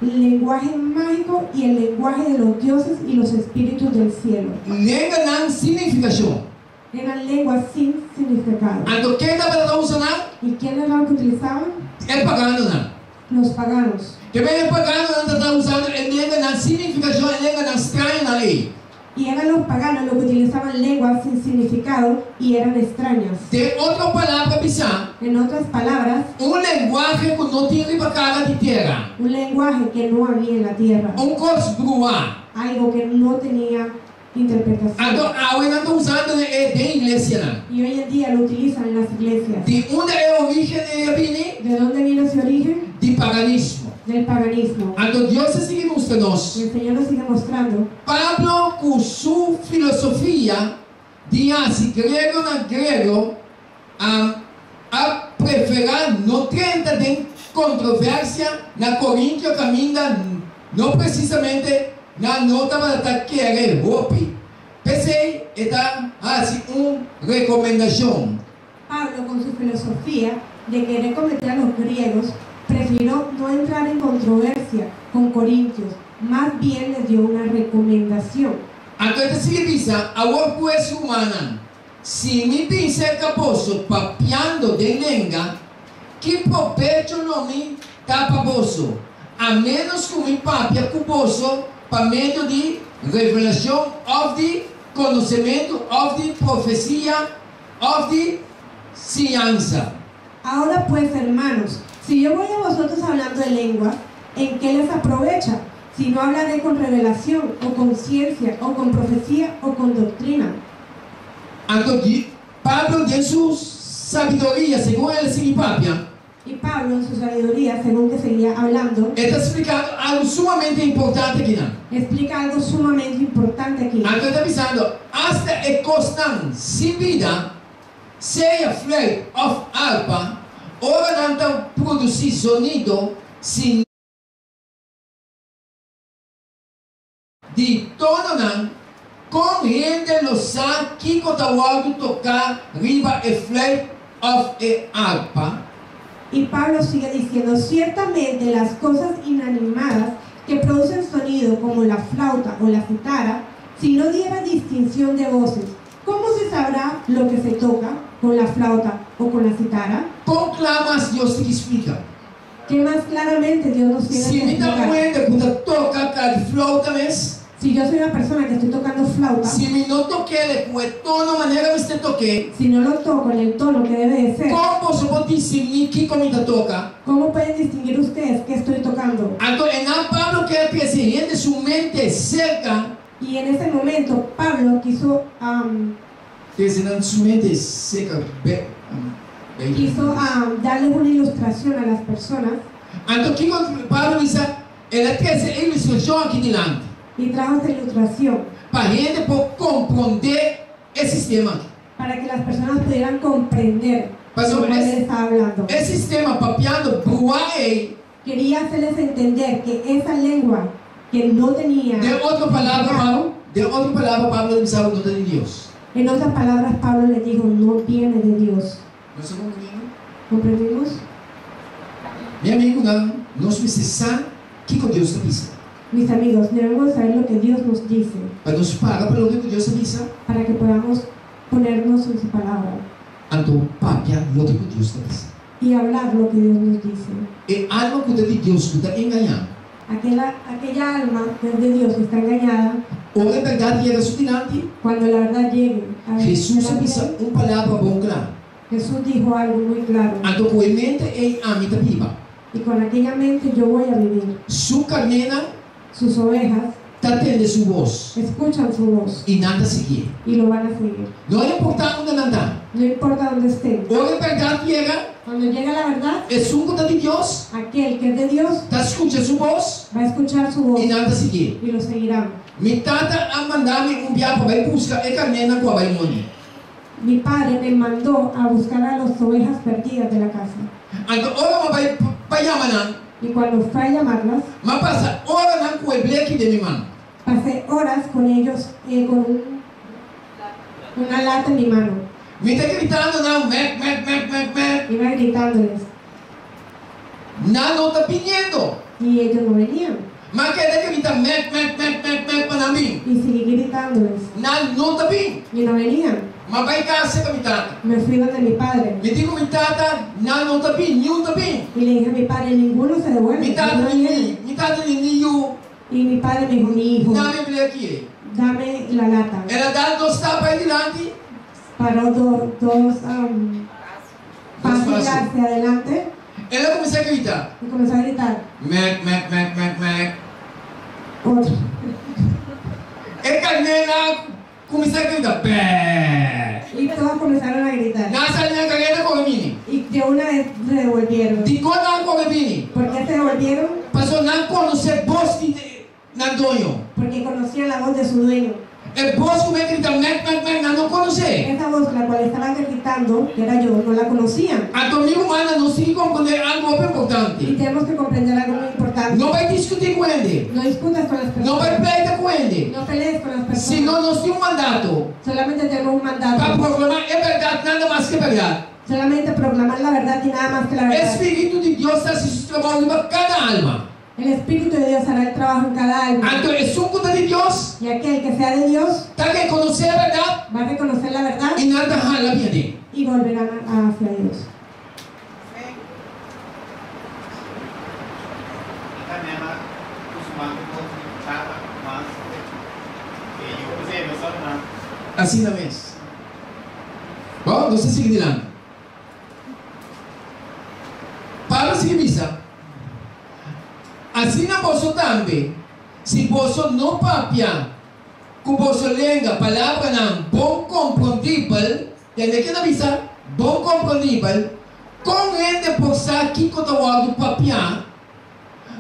el lenguaje mágico y el lenguaje de los dioses y los espíritus del cielo. Lengua sin significación. Eran lenguas sin significado. ¿Qué estaba usando? ¿Y quiénes eran los que utilizaban? El pagano. Los paganos. Que el pagano estaba usando el lengua sin significación, el lengua extraña ahí. Y eran los paganos los que utilizaban lenguas sin significado y eran extrañas. De otra palabra, quizá, En otras palabras, un lenguaje que no tiene cara de tierra. un lenguaje que no había en la tierra. Un cos brua. Algo que no tenía interpretación. Ahora están usando de iglesia. Y hoy en día lo utilizan en las iglesias. ¿De dónde es el origen viene? ¿De dónde viene ese origen? De paganismo. Del paganismo. Entonces Dios se sigue mostrando. Y el Señor nos sigue mostrando. Pablo, con su filosofía, dice griego na griego, a preferir no trenta de controversia na Corintio camina no precisamente na nota para querer golpe. Pensei, está así una recomendación. Pablo, con su filosofía de querer cometer a los griegos, prefirió no entrar en controversia con Corintios, más bien les dio una recomendación. Entonces, si pisa, ahora pues humana, si mi pincel caposo papiando de lengua, que provecho no me tapa pozo, a menos que mi papia cuposo para medio de revelación of the conocimiento of the profecía of the ciencia. Ahora pues, hermanos, si yo voy a vosotros hablando de lengua, ¿en qué les aprovecha? Si no hablaré con revelación, o con ciencia, o con profecía, o con doctrina. Entonces, Pablo en su sabiduría, según el Sigipapia, Y Pablo, en su sabiduría, según que seguía hablando, está explicando algo sumamente importante aquí. explica algo sumamente importante aquí. Entonces está avisando, hasta el costan sin vida, sea flauta of arpa, ahora no producir sonido sin de tono corriente los sa que cotahualdo tocar riba el flauta of el arpa. Y Pablo sigue diciendo, ciertamente las cosas inanimadas que producen sonido como la flauta o la cítara, si no diera distinción de voces, ¿cómo se sabrá lo que se toca con la flauta o con la cítara? Conclamas Dios te explica. ¿Qué más claramente Dios nos tiene Se que me dá explicar? cuenta quando toca cada flauta mesmo. Si yo soy una persona que estoy tocando flauta, Se me não toquei com o tono, maneira que você toquei. si no lo toco en el tono que debe de ser, Como você pode discernir que comida toca? ¿cómo pueden distinguir ustedes qué estoy tocando? Então, Pablo quer que se gente sua mente seca. Y en ese momento Pablo quiso Sua mente seca. darles una ilustración a las personas Então, que Pablo diz, ele traz essa ilustração aqui delante. y trajo esta ilustración Para a gente poder compreender esse sistema. para que las personas pudieran comprender Pastor, de lo cual él estaba hablando. Esse sistema, papiando, bruai, Quería hacerles entender que esa lengua que no tenía, de outra palavra, Pablo diz algo não de Deus. en otras palabras Pablo les dijo, no viene de Dios. Nós estamos compreendendo? ¿Comprendimos? Meu amigo, nós precisamos que Deus está dizendo. Mis amigos, debemos saber lo que Dios nos dice Para nos pagar pelo que Deus está dizendo. para que podamos ponernos en su palabra Então, papia lo que Deus está dizendo. y hablar lo que Dios nos dice. E alma que de Deus que está enganando. Aquella alma que es de Dios que está engañada, Ou é verdade que era sutilante, cuando la verdad llegue a Jesus delante de disse él, uma palavra bom clara. Jesús dijo algo muy claro, Então, com a mente é a mita viva. y con aquella mente yo voy a vivir. Sua carnena Sus ovejas está tendo sua voz escuchan su voz e nada seguir. y lo van a seguir. Não é importante onde andar. No importa dónde estén. Ou é verdade que era, Cuando llega la verdad, é suco de Deus, aquel que es de Dios está escutando sua voz va a escuchar su voz e nada seguir. y lo seguirán. Me tata a mandar-me viaje para ir buscar a carnena com a baimoni. Mi padre me mandó a buscar a las ovejas perdidas de la casa. Então, ora vai para Yamanan, Y cuando fue a llamarlas, mas passa ora não com o bleque de minha mão. pasé horas con ellos con una lata en mi mano. Me está gritando, não, mec. Iba gritándoles Não está pedindo. y ellos no venían. Mas quer gritar, mec, para mim. Y seguí gritándoles Não está bem. y no venían. Mas vai casa com a tata. Me fui donde mi padre Me digo, minha tata, não está bem, nenhum está bem. y le dije a mi padre, ninguno se devuelve. Me tata, ninguno viene. me tata, nenhum. Y mi padre me dijo, mi hijo, Não me bleque. dame la lata. Ela dá dois tapas aí delante. Paró dos pasos pasos. hacia adelante Ela começou a gritar. y comenzó a gritar. Mec. Otro. E carnena começou a gritar. Pé. Y todos comenzaron a gritar. Nasa niya carnena com a mini. Y de una vez se devolvieron. Di ko na com a mini. ¿Por qué se devolvieron? Pasó não conhecer voz de Nandonho. Porque conocían la voz de su dueño. E voz que me grita mec, não conhecer. Esa voz, la cual estaban gritando, que era yo, no la conocían. A tua amigo humana não se compreender algo Y importante. tenemos que comprender algo muy importante. Não vai discutir com ele. No discutas con las Não vai personas. pleita com ele. No pelees con las personas. Senão nós temos mandato Solamente tenemos un para mandato. proclamar é verdade, nada mais que verdade. Solamente proclamar la verdad y nada más que la O verdad. Espírito de Deus está se trabalhando para cada alma. El Espíritu de Dios hará el trabajo en cada alma. Então, é suco de Deus. Y aquel que sea de Dios Está que conhecer a verdade va a reconocer la verdad e nada jala bien dele. y volverán hacia Dios. Assim na mesa. Bom, você siga adiante. Para seguir missa. Assim na posso também. Se posso não papia, que posso lenga palavra não bom compreendível, tem que na missa bom compreendível. Com ele possa aqui que eu vou papia.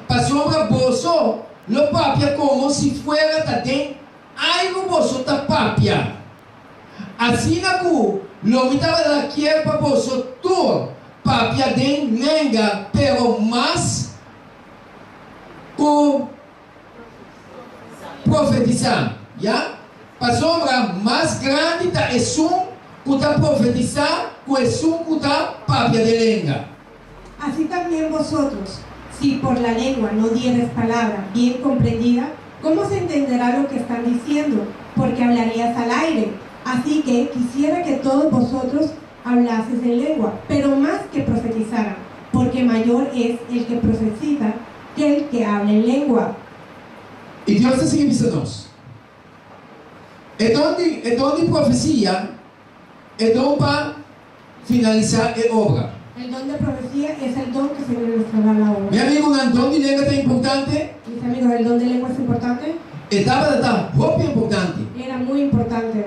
Para sobre bolso, lo papia como se fuera também algo bolso ta papia. Assim na cu, lo mitava da quier para bolso tu papia den lenga, pero mais com profetizar, já? Para sobra mais grande tá é um que tá profetizar, que é um que tá papia de lenga. Así también vosotros, si por la lengua no dieres palabra bien comprendida, ¿cómo se entenderá lo que están diciendo? Porque hablarías al aire. Así que quisiera que todos vosotros hablases en lengua, pero más que profetizaran. porque mayor es el que profetiza que el que habla en lengua. E Deus está assim para nós. É dom de profecia, é dom para finalizar a obra. El don de profecía es el don que se realizará la obra. Meu amigo, um dom de língua é importante. Mis amigos, el don de lengua es importante. Etapa da roupa importante. Era muy importante.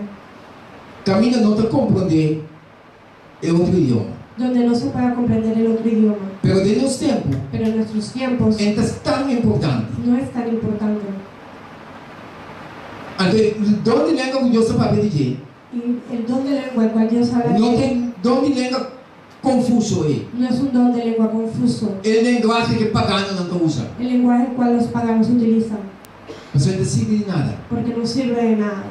Caminha não te compreender é outro idioma. Donde no se pueda comprender el otro idioma. Pero de nos tempos, Pero en nuestros tiempos é tão importante. no es tan importante. Então, o dom de língua que Deus está para pedir. Y el don de lengua, el cual Dios habla, Não tem dom de língua confuso aí. no es un don de lengua confuso. É linguagem que pagano não usa. El lenguaje el cual los paganos utilizan, Mas não sirve de nada. porque no sirve de nada.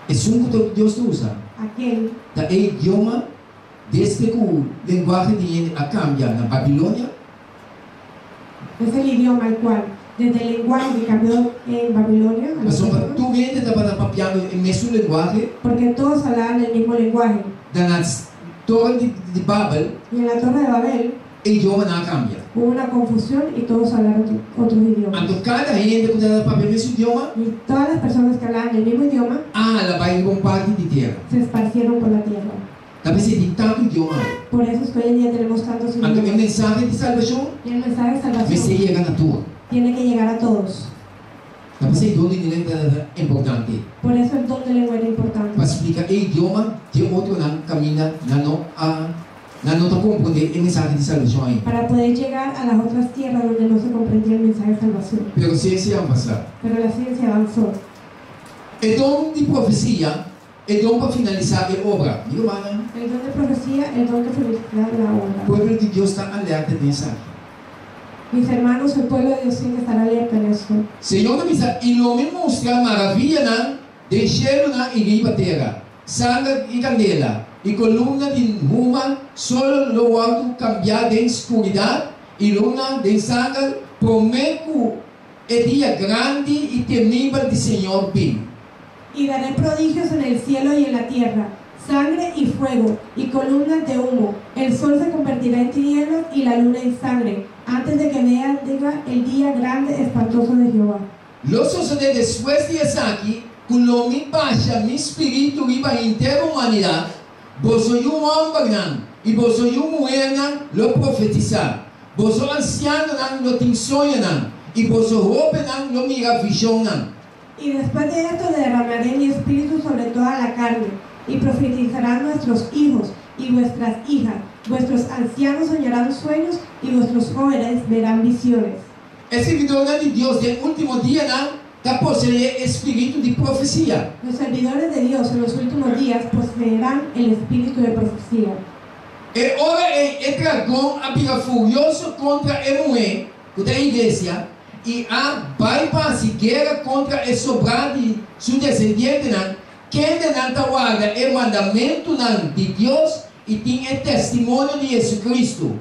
É um que Deus usa. Aquel Da idioma desde que a linguagem de a cambia na Babilônia, es el idioma el cual, desde el lenguaje que cambió en Babilonia, a mas los para idiomas, tu gente estava papiando em mesmo linguagem porque todos hablaban el mismo lenguaje. da torre de Babel, Y en la Torre de Babel o idioma não cambia. hubo una confusión y todos hablaron otros idiomas. Então cada gente que estava papiando o mesmo idioma, Y todas las personas que hablaban el mismo idioma ela vai em uma parte de terra. se esparcieron por la tierra. Talvez tem tanto idioma. Por eso es que hoy en día tenemos tantos Então o idiomas. mensagem de salvação Y el mensaje de vai salvación chegar na tua. tiene que llegar a todos. Talvez o dom de língua é importante. Por eso el don de lengua era importante. Para explicar o idioma de outro não caminha, não te compreender o mensagem de salvação aí. Para poder llegar a las otras tierras donde no se comprendía el mensaje de salvación. Pero ciência vai passar. Pero la ciencia avanzó. O dom de profecia é dom para finalizar a obra. Meu irmão, El don de profecía, el don que felicidad la o obra. povo de Deus está alerta nessa. Mis hermanos, el pueblo de Dios tiene que estar alerta en esto. Senhor, e não me mostrar maravilha não, de gelo não e riba terra, sangue e candela, e coluna de ruma, sol no alto cambiar de escuridade, e luna de sangue, prometo é dia grande e temível de Senhor bem. Y daré prodigios en el cielo y en la tierra, sangre y fuego, y columnas de humo. El sol se convertirá en tinieblas y la luna en sangre, antes de que diga el día grande espantoso de Jehová. Lo sucede después de eso aquí, cuando mi baixa, mi espíritu viva a inteira humanidade, vos sois homem grande, e vos sois mulher não, lo profetizar. Vos sois anciano não, lo tem sonho não, e vos sois roupa não, lo mira visão não. Y después de esto derramaré mi espíritu sobre toda la carne, y profetizarán nuestros hijos y vuestras hijas, vuestros ancianos soñarán sueños, y vuestros jóvenes verán visiones. Esse servidor de Deus, no último dia, está possuindo espírito de profecia. Los servidores de Dios en los últimos días poseerán el espíritu de profecía. E ora o dragão abrirá furioso contra a mulher, contra a igreja, e vai para a guerra contra a sobrada de seu descendente, quem não guarda o mandamento de Deus e tem o testemunho de Jesucristo.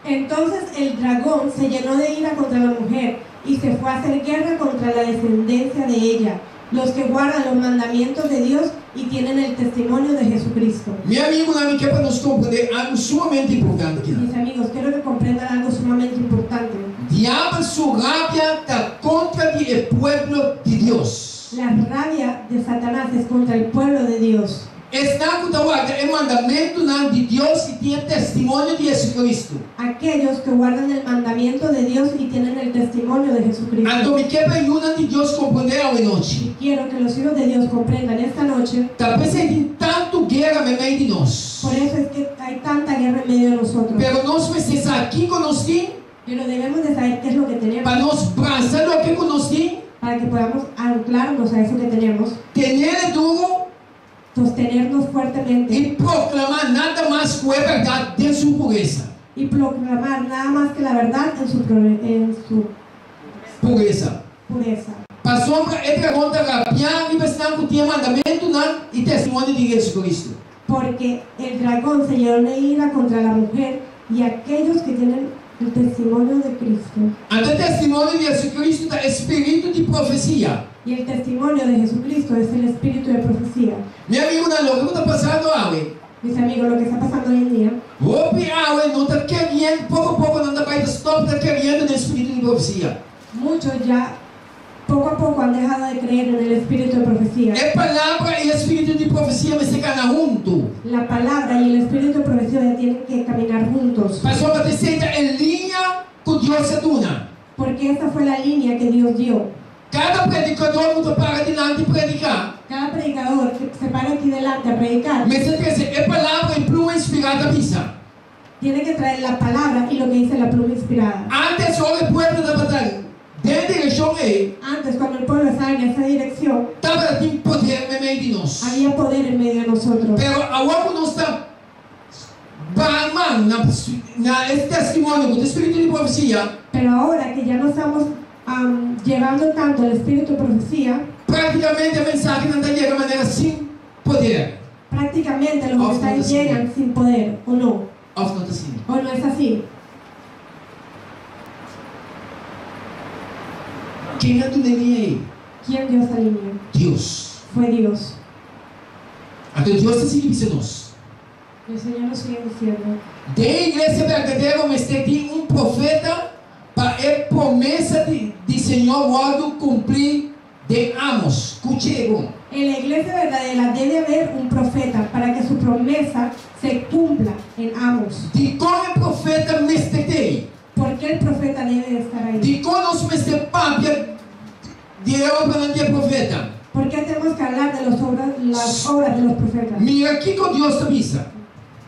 Entonces el dragón se llenó de ira contra la mujer y se fue a hacer guerra contra la descendencia de ella, los que guardan los mandamientos de Dios y tienen el testimonio de Jesucristo. Meu amigo, não me quer para nos compreender algo sumamente importante aqui. Mis amigos, quiero que comprendan algo sumamente importante. Diabo, sua rabia está contra o povo de Deus. La rabia de Satanás es contra el pueblo de Dios. Está contra o mandamento de Deus e tem o testemunho de Jesucristo. Aquellos que guardan el mandamiento de Dios y tienen el testimonio de Jesucristo. Então me quer para ayudar de Deus compreender hoje noite. Y quiero que los hijos de Dios comprendan esta noche. Talvez tem tanto guerra no meio de nós. Por eso es que hay tanta guerra en medio de nosotros. Pero nós precisamos aqui que nós temos Pero debemos de saber qué es lo que tenemos. para nós braçar o que nós temos, Para que podamos anclarnos a eso que tenemos, ter duro sostenernos fuertemente e proclamar nada mais que a verdade de sua pureza. y proclamar nada más que la verdad en su Pureza. pureza. Para sombra é pergunta rapiar e pensar que tinha mandamento e testemunho de Jesucristo. Porque el dragón se llenó de ira contra la mujer y aquellos que tienen el testimonio de Cristo. Então, o testemunho de Jesucristo é espírito de profecia. Y el testimonio de Jesucristo es el espíritu de profecía. Meu amigo, não, o que está passando hoje? Mis amigos, lo que está pasando hoy en día, O pior, não está querendo, pouco a pouco não vai stop, está querendo no espírito de profecia. muchos ya poco a poco han dejado de creer en el espíritu de profecía. É palavra e espírito de profecia, mas se caminham junto. La palabra y el espíritu de profecía ya tienen que caminar juntos. Pastor Batista em linha com Deus se tuna. Porque esa fue la línea que Dios dio. Cada predicador muda para diante predicar. Cada predicador que se para aquí delante a predicar Mas é palavra e pluma inspirada a missa. tiene que traer la palabra y lo que dice la pluma inspirada. Antes só o povo da batalha. De direção aí, Antes, cuando el pueblo estaba en esa dirección, estava tem poder no meio de nós. había poder en medio de nosotros. Pero agora nós está barman na esse testemunho do espírito de profecia. Pero ahora que ya no estamos llevando tanto el espíritu de profecía, Praticamente a mensagem não chega de maneira sem poder. prácticamente los mensajes llegan sin poder, ¿o no? Of não assim. ¿O no es así? Quem é do neném aí? ¿Quién dio esa línea? Deus. Fue Dios. Então Deus está seguindo nós. El Señor nos sigue diciendo, De igreja verdadeira, mas tem profeta para a promessa de Senhor logo cumprir de Amos. Escute. en la iglesia verdadera debe haber un profeta para que su promesa se cumpla en Amos. De como profeta mestetei. ¿Por qué el profeta debe de estar ahí? De como nós mestepapia de obra de profeta. ¿Por qué tenemos que hablar de las obras de los profetas? Mira aqui com Deus da missa.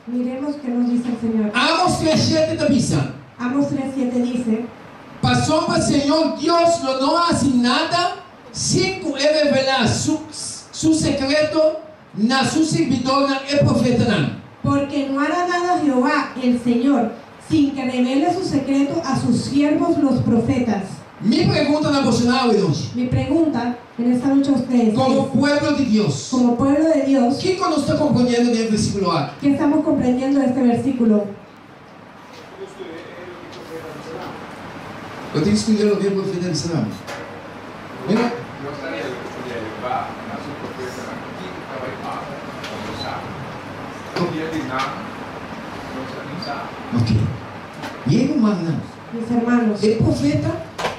Miremos qué nos dice el Señor. Amos 3:7 da missa. Amos 3:7 dice, Passou para o Senhor Deus não hace nada sem revelar su secreto na su servidor e profeta não. porque no hará nada Jehová el Señor sin que revele su secreto a sus siervos los profetas. Me pergunta na devocional hoje, Mi pregunta en esta noche a ustedes como es, pueblo de Deus, como pueblo de Dios, o que nós estamos compreendendo no versículo A? ¿qué estamos comprendiendo de este versículo? Eu tenho que escolher o verbo profeta de Israel. Mira, Gostaria de levar na sua profeta aqui que vai começar. O dia de nada, não sabe. ok. E ele, mano, Mis hermanos, é profeta,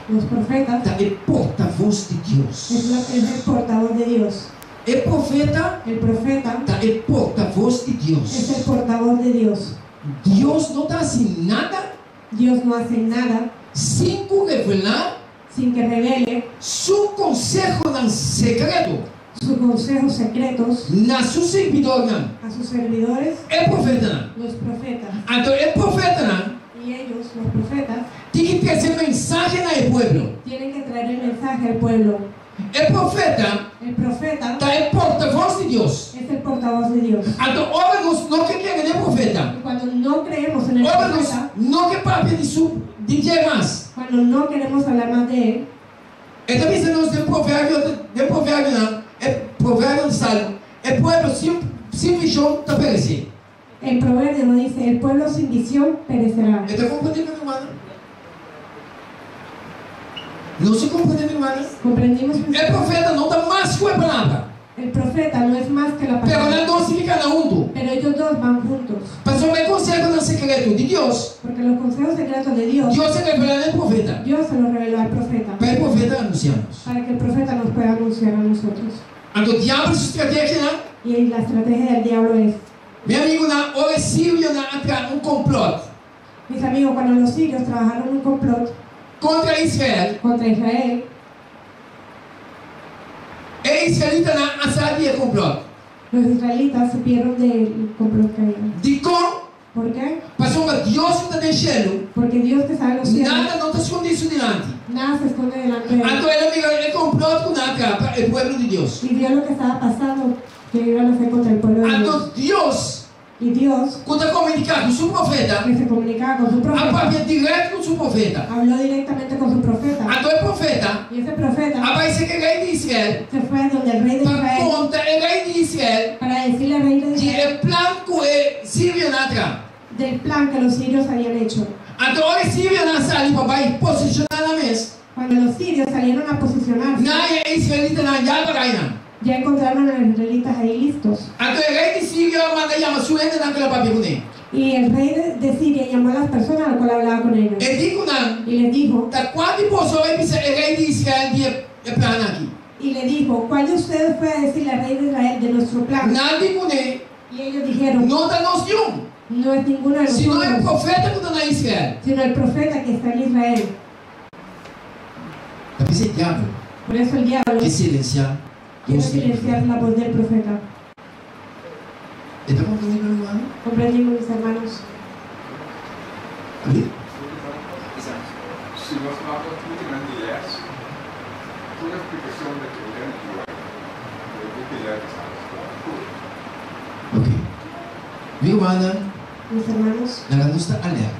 los profetas é porta-voz de Deus. es el portavoz de Dios. É profeta, El profeta é porta-voz de es Deus. el portavoz de Dios. Deus não está assim nada Dios no hace nada sem revelar sin que revele su consejo en secreto sus consejos secretos na su servidor não. a sus servidores, É profeta não. los profetas. Então é profeta não. Y ellos, los profetas, Tem que trazer mensagem ao povo. tienen que traer el mensaje al pueblo. É profeta, El profeta é porta-voz de Deus. es el portavoz de Dios. Então, ora nós não queremos é profeta. Y cuando no creemos en el Ora nós profeta, não que papo de dia mais. cuando no queremos hablar más de él, Então, isso nós de provérbio não. É provérbio de salmo. É povo sem visão está perecer. en Proverbio nos dice, el pueblo sin visión perecerá. Então, compreendendo, meu irmão? Não se compreende, meu irmão? Comprendimos. É profeta, não está mais que a palavra. El profeta no es más que la Pero palabra, não se fica junto. pero ellos dos van juntos. Pastor, me consegue no secreto de Deus. Porque los consejos secretos de Dios, Deus se revela no profeta. Dios se los reveló al profeta, Para o profeta anunciamos. para que el profeta nos pueda anunciar a nosotros. Então, o diabo se estratégia, né? Y la estrategia del diablo es, Meu amigo, na hora síria, na complot mis amigos, cuando los sirios trabajaron un complot contra Israel, contra Israel, é israelita na assad e complot. los israelitas supieron del complot que había. De como? ¿Por qué? Pastor, Deus está deixando. Porque Dios que sabe los cielos, Nada não está escondido diante. nada se esconde delante de él. Então, ele amigo, é complot com a capa, é o povo de Deus. Y vio lo que estaba pasando, que iban a hacer contra el pueblo de Dios. Então, Deus, Y Dios, quando comunicar com seu profeta, que se comunicaba con su profeta, aparece direto com seu profeta. habló directamente con su profeta. Então, o profeta Y ese profeta aparece que é rei de Israel. se fue donde el rey de Para Israel contar o rei de Israel para decirle al rey de que Israel é plano com a Síria na atrás. del plan que los sirios habían hecho. Então, a Síria na sala vai posicionar na mesa. Cuando los sirios salieron a posicionarse, Não é israelita na Yabaraina. Ya encontraron a los israelitas ahí listos. Entonces el rey de Siria manda llamar a su gente en la papel con él. Y el rey de Siria llamó a las personas a las cuales hablaba con ellos. Él dijo, Y les dijo, ¿cuántas personas el rey de Israel tiene el plan aquí? ¿cuál de ustedes fue a decirle al rey de Israel de nuestro plan? Nadie con él. Y ellos dijeron, No da noción. no es ninguno de Si no es el nosotros, profeta que está en Israel. sino el profeta que está en Israel. Porque ese diablo Por eso el diablo que silencia. quiere silenciar la voz del profeta. ¿Está comprendiendo, hermano? Comprendimos, mis hermanos. ¿Sí? Si nós vamos muito grande leste, toda a explicação da grande do que ele Ok. Mi hermana, Mis hermanos, la nuestra alerta.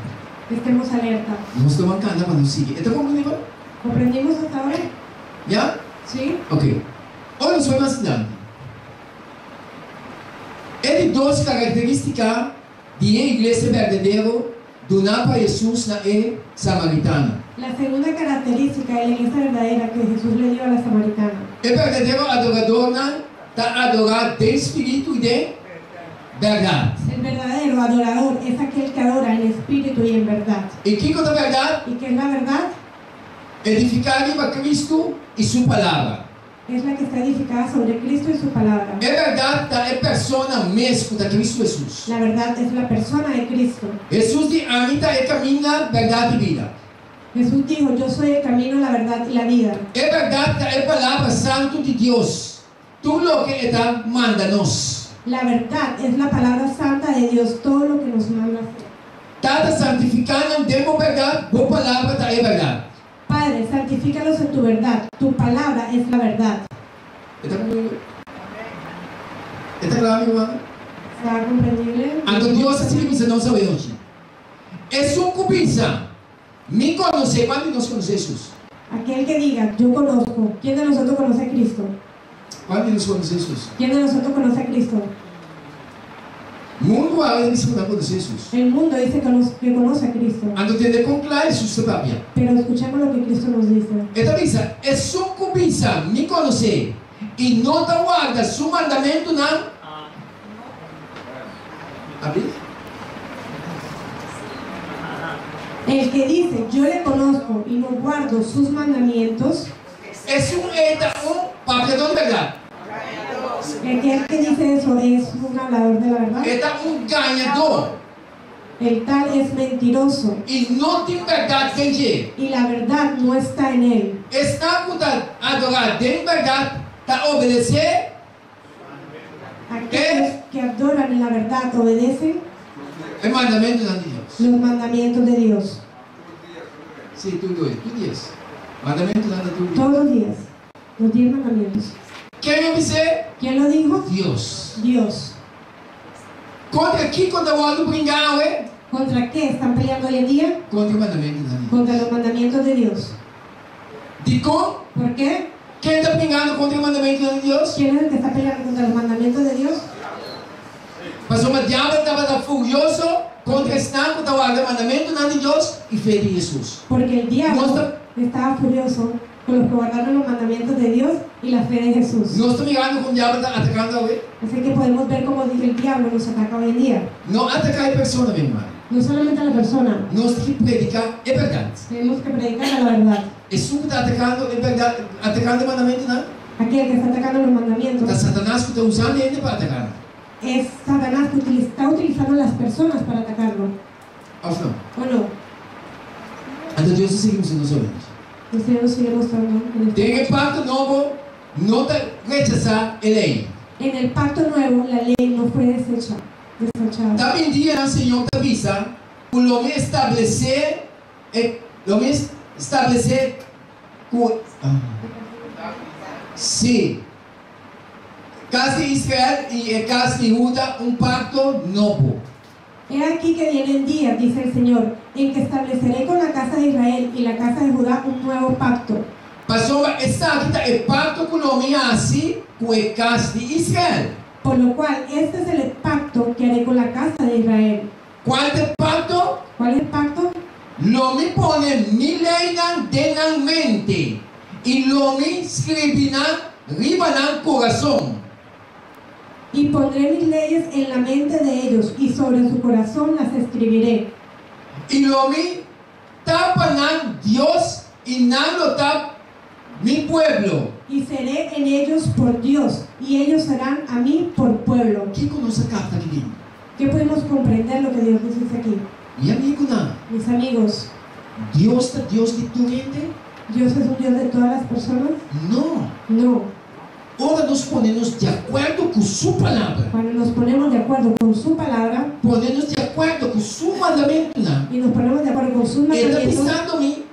estemos alerta. No está mancando cuando sigue. ¿Está comprendiendo? ¿Comprendimos hasta ahora? ¿Ya? ¿Sí? Ok. Olha só mais grande. Ele duas características de igreja verdadeira do Napa Jesus na samaritana. La segunda característica de la iglesia verdadera que Jesús le dio a la samaritana. O verdadeiro adorador está adorado de espírito e de verdade. El verdadero adorador es aquel que adora en espíritu y en verdad. E que é a verdade? ¿Y qué es la verdad? Edificar a Cristo e sua palavra. Es la que está edificada sobre Cristo y su palabra. É verdade da persona mesmo da Cristo Jesus. La verdad es la persona de Cristo. Jesus diz: a mim é caminho, verdade e vida. Jesús dijo, yo soy el camino, la verdad y la vida. É verdade da palavra santo de Deus. Tudo o que Ele manda-nos. La verdad es la palabra santa de Dios, todo lo que nos manda hacer. Está santificando, demos verdade, boa palavra da verdade. Padre, santifícalos en tu verdad. Tu palabra es la verdad. Está claro, irmão? ¿Está comprendible? Ando Deus assim que você não sabe hoje. É um cubisa. Me conhecer quando nós conhecemos Jesus. Aquel que diga, yo conozco. ¿Quién de nosotros conoce a Cristo? Quando nós conhecemos Jesus. ¿Quién de nosotros conoce a Cristo? O mundo agora diz que não conhece Jesus. El mundo dice que conoce a Cristo. Ando entender com claro isso própria. Pero escuchemos lo que Cristo nos dice. Esta visa é um cubisa. Me conhecer e não guarda seu mandamento não. Abrir? El que dice, yo le conozco y no guardo sus mandamientos, Es un papelón de verdad. el que dice eso es un hablador de la verdad. Es un ganador. El tal es mentiroso Y no tiene verdad en él. y la verdad no está en él. Está a adorar de verdad, a obedecer. Aquellos que adoran en la verdad obedecen El mandamiento de Dios. los mandamientos de Dios Sí, tú dices. Mandamiento de Dios. todos los días. Los 10 mandamientos. ¿Quién dice? ¿Quién lo dijo? Dios. Dios. Contra quién contra o brincar, ¿Contra qué están peleando hoy en día? Contra el mandamiento de Dios. Contra los mandamientos de Dios. ¿Dico? ¿Por qué? ¿Quién está brincando contra el mandamiento de Dios? ¿Quién es el que está peleando contra los mandamientos de Dios? Pastor, o diabo estava furioso contra o mandamento de Deus e fé de Jesus. Porque el diablo Nuestra- estaba furioso con los que guardaron los mandamientos de Dios y la fe de Jesús. Nós estamos mirando como o diabo está atacando hoje. Así que podemos ver cómo el diablo nos ataca hoy en día. Não atacar a pessoa, meu irmão. No solamente a la persona, Nós temos que predicar a verdade. tenemos que predicar la verdad. É que está atacando a verdade, atacando o mandamento, não? Aquel que está atacando los mandamientos Está Satanás que está usando ele para atacar. es Satanás que está utilizando a las personas para atacarlo. Ou não? ¿O no? Então Deus seguimos nos olhos. El Señor nos sigue mostrando. Tem o pacto novo, não te rechazar a lei. En el pacto nuevo, la ley no fue desechada. Também dia o Senhor te avisa, o homem estabelecer, sim, casa de Israel e casa de Judá pacto novo. He aquí que vienen días, dice el Señor, en que estableceré con la casa de Israel y la casa de Judá un nuevo pacto. Pastor, está aqui o pacto que o homem hace com a casa de Israel. Por lo cual, este es el pacto que haré con la casa de Israel. Qual é o pacto? ¿Cuál es el pacto? O homem põe mi lei na mente e o homem escreve riba ng corazón. Y pondré mis leyes en la mente de ellos, y sobre su corazón las escribiré. Y lo mi tapa ng Dios y ng lo tap mi pueblo. Y seré en ellos por Dios, y ellos serán a mí por pueblo. ¿Qué conoce carta aquí? ¿Qué podemos comprender lo que Dios nos dice aquí? Mi amigo na, Mis amigos, Dios es Dios de tu gente? ¿Dios es un Dios de todas las personas? No. No. Ahora nos ponemos de acuerdo con su palabra. Cuando nos ponemos de acuerdo con su palabra Ponemos de acuerdo con su mandamiento na. y nos ponemos de acuerdo con sus Está mandamientos, pensando mi,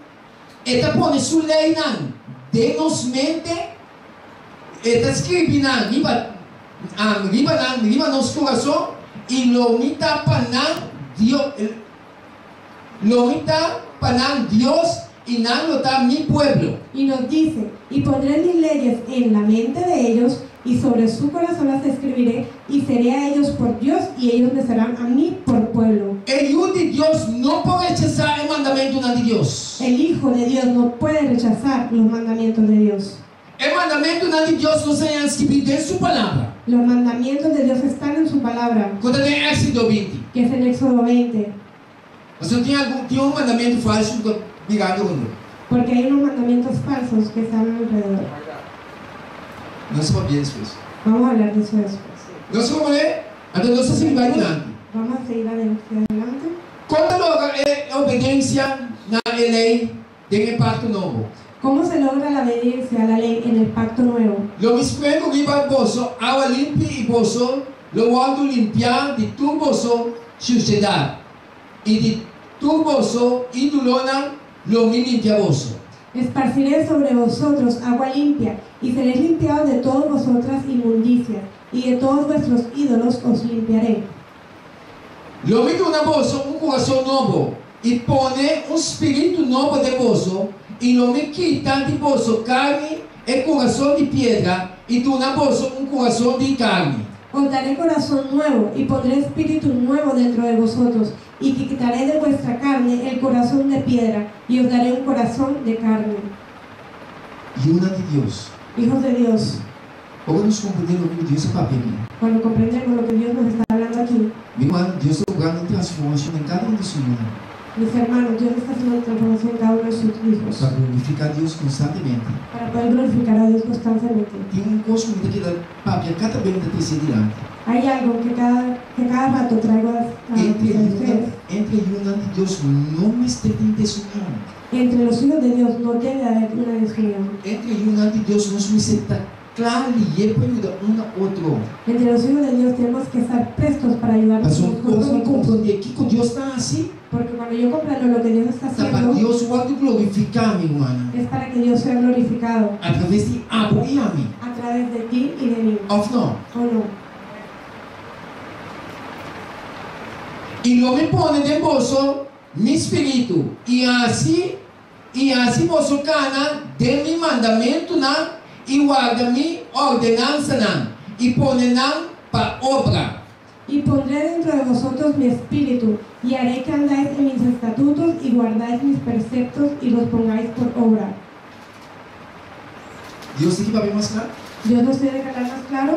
está pone su ley nan. De nos mente, está escribiendo nan, riba nos corazón, y lo mita panan Dios, lo mita panan Dios y nan lo está mi pueblo. y nos dice, y pondré mis leyes en la mente de ellos, y sobre su corazón las escribiré, y seré a ellos por Dios, y ellos me serán a mí por pueblo. El hijo de Dios no puede rechazar el mandamiento de Dios. El Hijo de Dios no puede rechazar los mandamientos de Dios. El mandamiento de Dios no se ha escrito en su palabra. Los mandamientos de Dios están en su palabra, Cuando en Éxodo 20, que es en Éxodo 20, o sea, tiene un mandamiento falso mirando con porque hay unos mandamientos falsos que están alrededor. no se va bien después. Vamos a hablar de eso después. No se va a ver, entonces no se va adelante. Vamos a seguir adelante. Cuando logra obediencia a la ley del pacto nuevo, ¿Cómo se logra la obediencia a la ley en el pacto nuevo? lo mismo riba el bozo, agua limpia y bozo, lo guardo limpiar de tu bozo suciedad, y de tu bozo y tu lona lo mi limpia bozo. Esparciré sobre vosotros agua limpia, y seréis limpiados de todas vosotras inmundicias, y de todos vuestros ídolos os limpiaré. Lo mi una bozo, un corazón nuevo, y pone un espíritu nuevo de bozo, y lo me quita de bozo carne, el corazón de piedra, y tu una bozo, un corazón de carne. Os daré corazón nuevo, y pondré espíritu nuevo dentro de vosotros, y quitaré de vuestra carne el corazón de piedra, y os daré un corazón de carne. Y una de Dios. Hijos de Dios, Ahora nos comprendemos lo que Dios es para mí. cuando comprendemos lo que Dios nos está hablando aquí, Mi hermano, Dios está logrando transformación en cada uno de sus hijos mis hermanos, Dios está haciendo transformación en cada uno de sus hijos, para glorificar a Dios constantemente. para poder glorificar a Dios constantemente. Tiene un costo que da papia cada vez que te sigue delante. Hay algo que cada rato traigo a ustedes. Entre una de Dios no me esté en desunión. Entre los hijos de Dios no debe haber una desunión. Entre una de Dios no se me está claro y puede ayudar uno a otro. Entre los hijos de Dios tenemos que estar prestos para ayudarnos Mas unos con cuando me otros. comprendí aquí con Dios está así, Porque cuando yo comprendo lo que Dios está está para haciendo, Dios guardo glorificar mi hermana. es para que Dios sea glorificado A través de Abo y a mí. a través de ti y de mí. ¿O no? ¿O no? Y lo me pone de bolso mi espíritu. Y así bolso cana de mi mandamiento na, y guarda mi ordenanza na, y pone na para obra. Y pondré dentro de vosotros mi espíritu, y haré que andáis en mis estatutos y guardáis mis preceptos y los pongáis por obra. Dios te va a ver más claro. ¿Dios nos tiene que hablar más claro?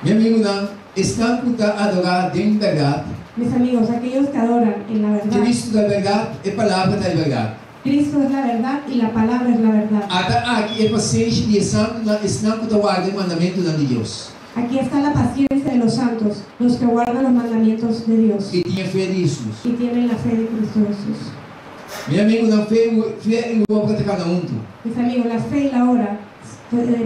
Mi amigo na, están puta adorar de verdad. Mis amigos, aquellos que adoran en la verdad. Cristo de verdad es palabra de verdad. Cristo es la verdad y la palabra es la verdad. Hasta aquí es paciente y santo na, están puta guardar el mandamiento de Dios. Aquí está la paciencia de los santos, los que guardan los mandamientos de Dios Y tiene fe de Jesús. y tienen la fe de Cristo Jesús. Mi amigo na, fe y obra de cada uno. Mis amigos, la fe y la obra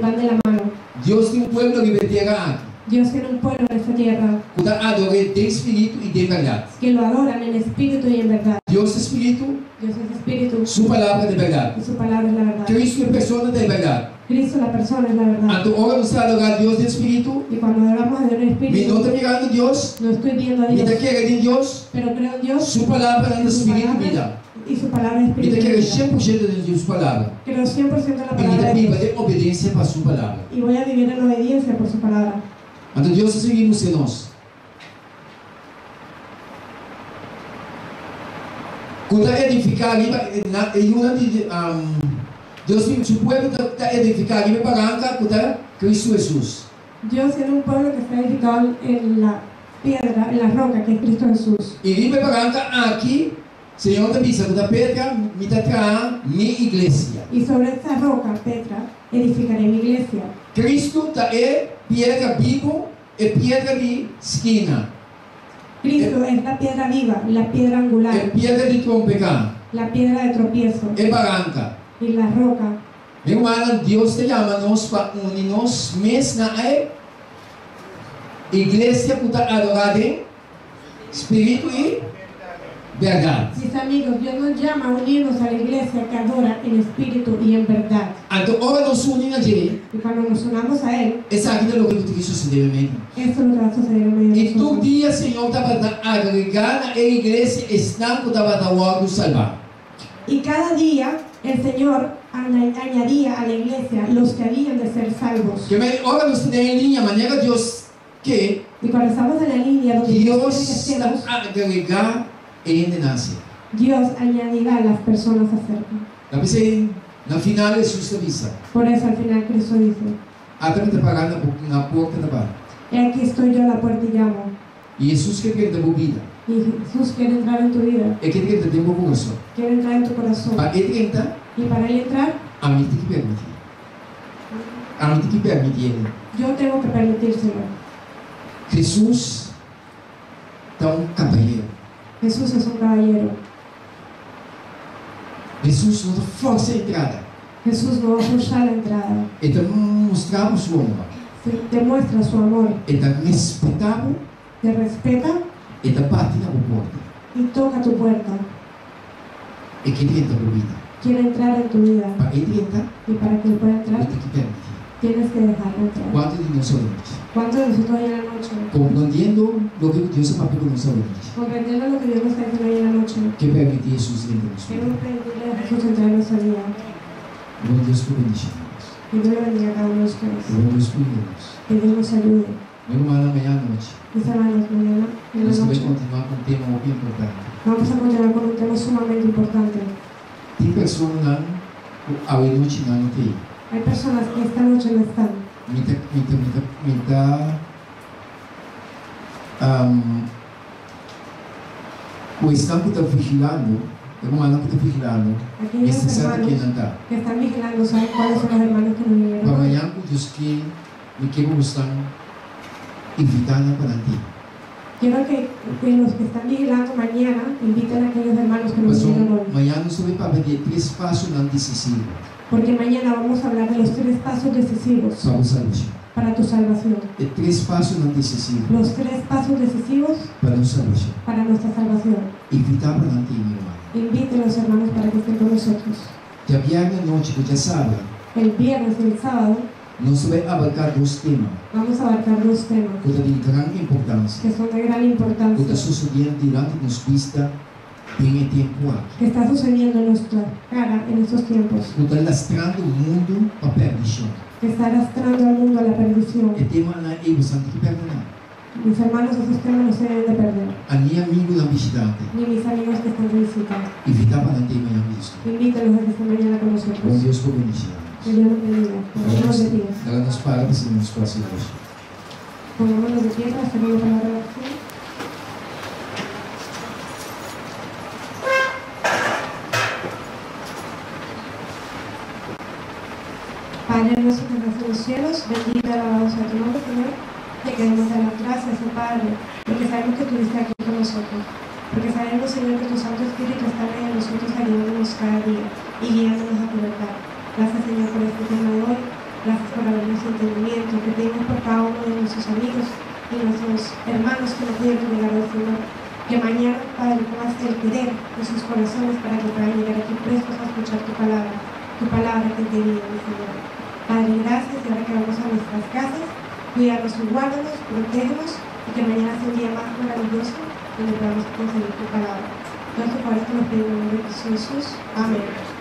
van de la mano. Dios tiene un pueblo que verterá aquí. Dios tiene un pueblo en esta tierra Que adore de espíritu y de verdad. que lo adoran en espíritu y en verdad. Dios es espíritu, Dios es espíritu su palabra de verdad. y su palabra es la verdad. Cristo es persona de verdad. Cristo, la persona, es la verdad. Ante ahora nos adorar a Dios de espíritu. Y cuando adoramos a Dios en Mi espíritu, no está mirando a Dios. no estoy viendo a Mi Dios, te quiere de Dios. pero creo en Dios Su palabra en y su espíritu palabra, vida. y su palabra es Mi te espíritu. quiere y vida. 100% de Dios palabra. Creo 100% en la Y mi palabra te de viva Dios. de obediencia para su palabra. Y voy a vivir en obediencia por su palabra. Ante Dios seguimos en nos. Cuando edificar, Dios su pueblo está edificar, y me paganca, Cristo Jesús. Dios tiene un pueblo que está edificado en la piedra, en la roca, que es Cristo Jesús. E li preparanta aqui, Senhor da Bisa, da Petra, me trará minha igreja. Y sobre esta roca, Petra, edificaré mi iglesia. Cristo é pedra viva e pedra de esquina. Cristo es la piedra viva, la piedra angular, É pedra de trompecar. la piedra de tropiezo É barranca. y la roca. Meu irmão, Deus te chama-nos para unir-nos mesmo na igreja para adorar em espírito e verdade. Mis amigos, Dios nos llama a unirnos a la iglesia que adora en espíritu y en verdad. Então, ora nos unimos allí. Y cuando nos unamos a Él, Essa aqui é o que tu sucedeu mesmo. esto es lo que va a suceder en medio de E todo nosotros. dia, Senhor, estava agregando a igreja, estando estava a salvar. Y cada día el Señor añadía a la iglesia los que habían de ser salvos. Que ora nos tem em linha, maneira Deus que Y cuando estamos en la línea donde Dios Deus quiere que estemos, está agregar e nasce. Dios añadirá a las personas acerca. Na pensei, na final Jesus avisa. Por eso al final Cristo dice, Até me parar na porta da barra. he aquí estoy yo a la puerta y llamo. E Jesus quer que te vida. Y Jesús quiere entrar en tu vida, É que te tem um coração. quiere entrar en tu corazón. Para ele entrar, Y para Él entrar, a mim tem que permitir. A mim tem que permitir ele. yo tengo que permitírselo. Jesus é caballeiro. Jesús es un caballero. Jesus nos força a entrada. Jesús no va a forzar la entrada. Então mostramos sua honra. Te muestra su amor, Então respeitamos te respeta e da parte na porta. y toca tu puerta. E que ele entra na vida. Quiere entrar en tu vida. Para ele entrar, Y para que Él pueda eu entrar, tenho que permitir. tienes que dejarlo entrar. Quanto de nós oramos? ¿Cuántos de nosotros hoy en la noche, Compreendendo o que Deus está para nós oramos. comprendiendo lo que Dios nos está diciendo hoy en la noche, Que permite Jesus dentro de nós. queremos pedirle a Jesús entrar en nuestra vida? Bom Deus por bendiciones. Que Dios le bendiga a cada uno de ustedes. Bom Deus por Deus. Que Dios nos ayude. Meu irmão, amanhã à noite, Mis hermanos, mañana en la nós vamos noche continuar com um tema muito importante. vamos a continuar con un tema sumamente importante. Tem pessoas lá, à noite não tem. Hay personas que esta noche no están. O estão que está vigilando, é uma que está vigilando, Aquellos esse sabe que hermanos não está. que están vigilando saben cuáles son los hermanos que no vinieron. Para hoy. amanhã, Deus que me quero estar invitando para ti. Quiero que los que están vigilando mañana inviten a aquellos hermanos que no Mas vinieron hoy. amanhã nós vamos falar de 3 passos não decisivos Porque mañana vamos a hablar de los 3 pasos decisivos para a salvação. para tu salvación. De 3 passos não decisivos Los 3 pasos decisivos para a salvação. para nuestra salvación. Invitar para ti, meu irmão. Invite a los hermanos para que estén con nosotros. Já viernes à noite, já sábado, El viernes y el sábado nós vamos abarcar 2 temas vamos a abarcar 2 temas que são de grande importância. que son de gran O que está importancia, sucedendo durante nos vista em tempo aqui. que está sucediendo en nuestra cara en estos tiempos, O que está lastrando o mundo para a perdição. que está arrastrando al mundo a la perdición. O tema não é você tem que perdonar. Mis hermanos, esos temas no se deben de perder. A minha amigo da visitante, Ni mis amigos que están de visita. invitar para ti amanhã mesmo. Invítalos a que estén mañana con Bom nosotros. Deus por bendiciones. Que Dios nos bendiga. Pongámonos de pie. Ela nos para para sermos próximos. Pongámonos de pie para hacer una palabra de oración. Padre nuestro que estás en los cielos, bendito y alabado sea tu nombre, Señor. Te queremos dar las gracias, oh Padre, porque sabemos que tú estás aquí con nosotros. Porque sabemos, Señor, que tu Santo Espíritu está en nosotros ayudándonos cada día y guiándonos a tu verdad. Gracias, Señor, por este tema de hoy. Gracias por habernos entendimiento que pedimos por cada uno de nuestros amigos y nuestros hermanos que no pudieron llegar al Señor. Que mañana, Padre, pongas el querer en sus corazones para que puedan llegar aquí prestos a escuchar tu palabra que te vida, mi Señor. Padre, gracias, y ahora que vamos a nuestras casas, cuídanos y guárdanos, protégenos, y que mañana sea un día más maravilloso donde podamos conseguir tu palabra. Todo esto por esto nos pedimos en el nombre de Jesús. Amén.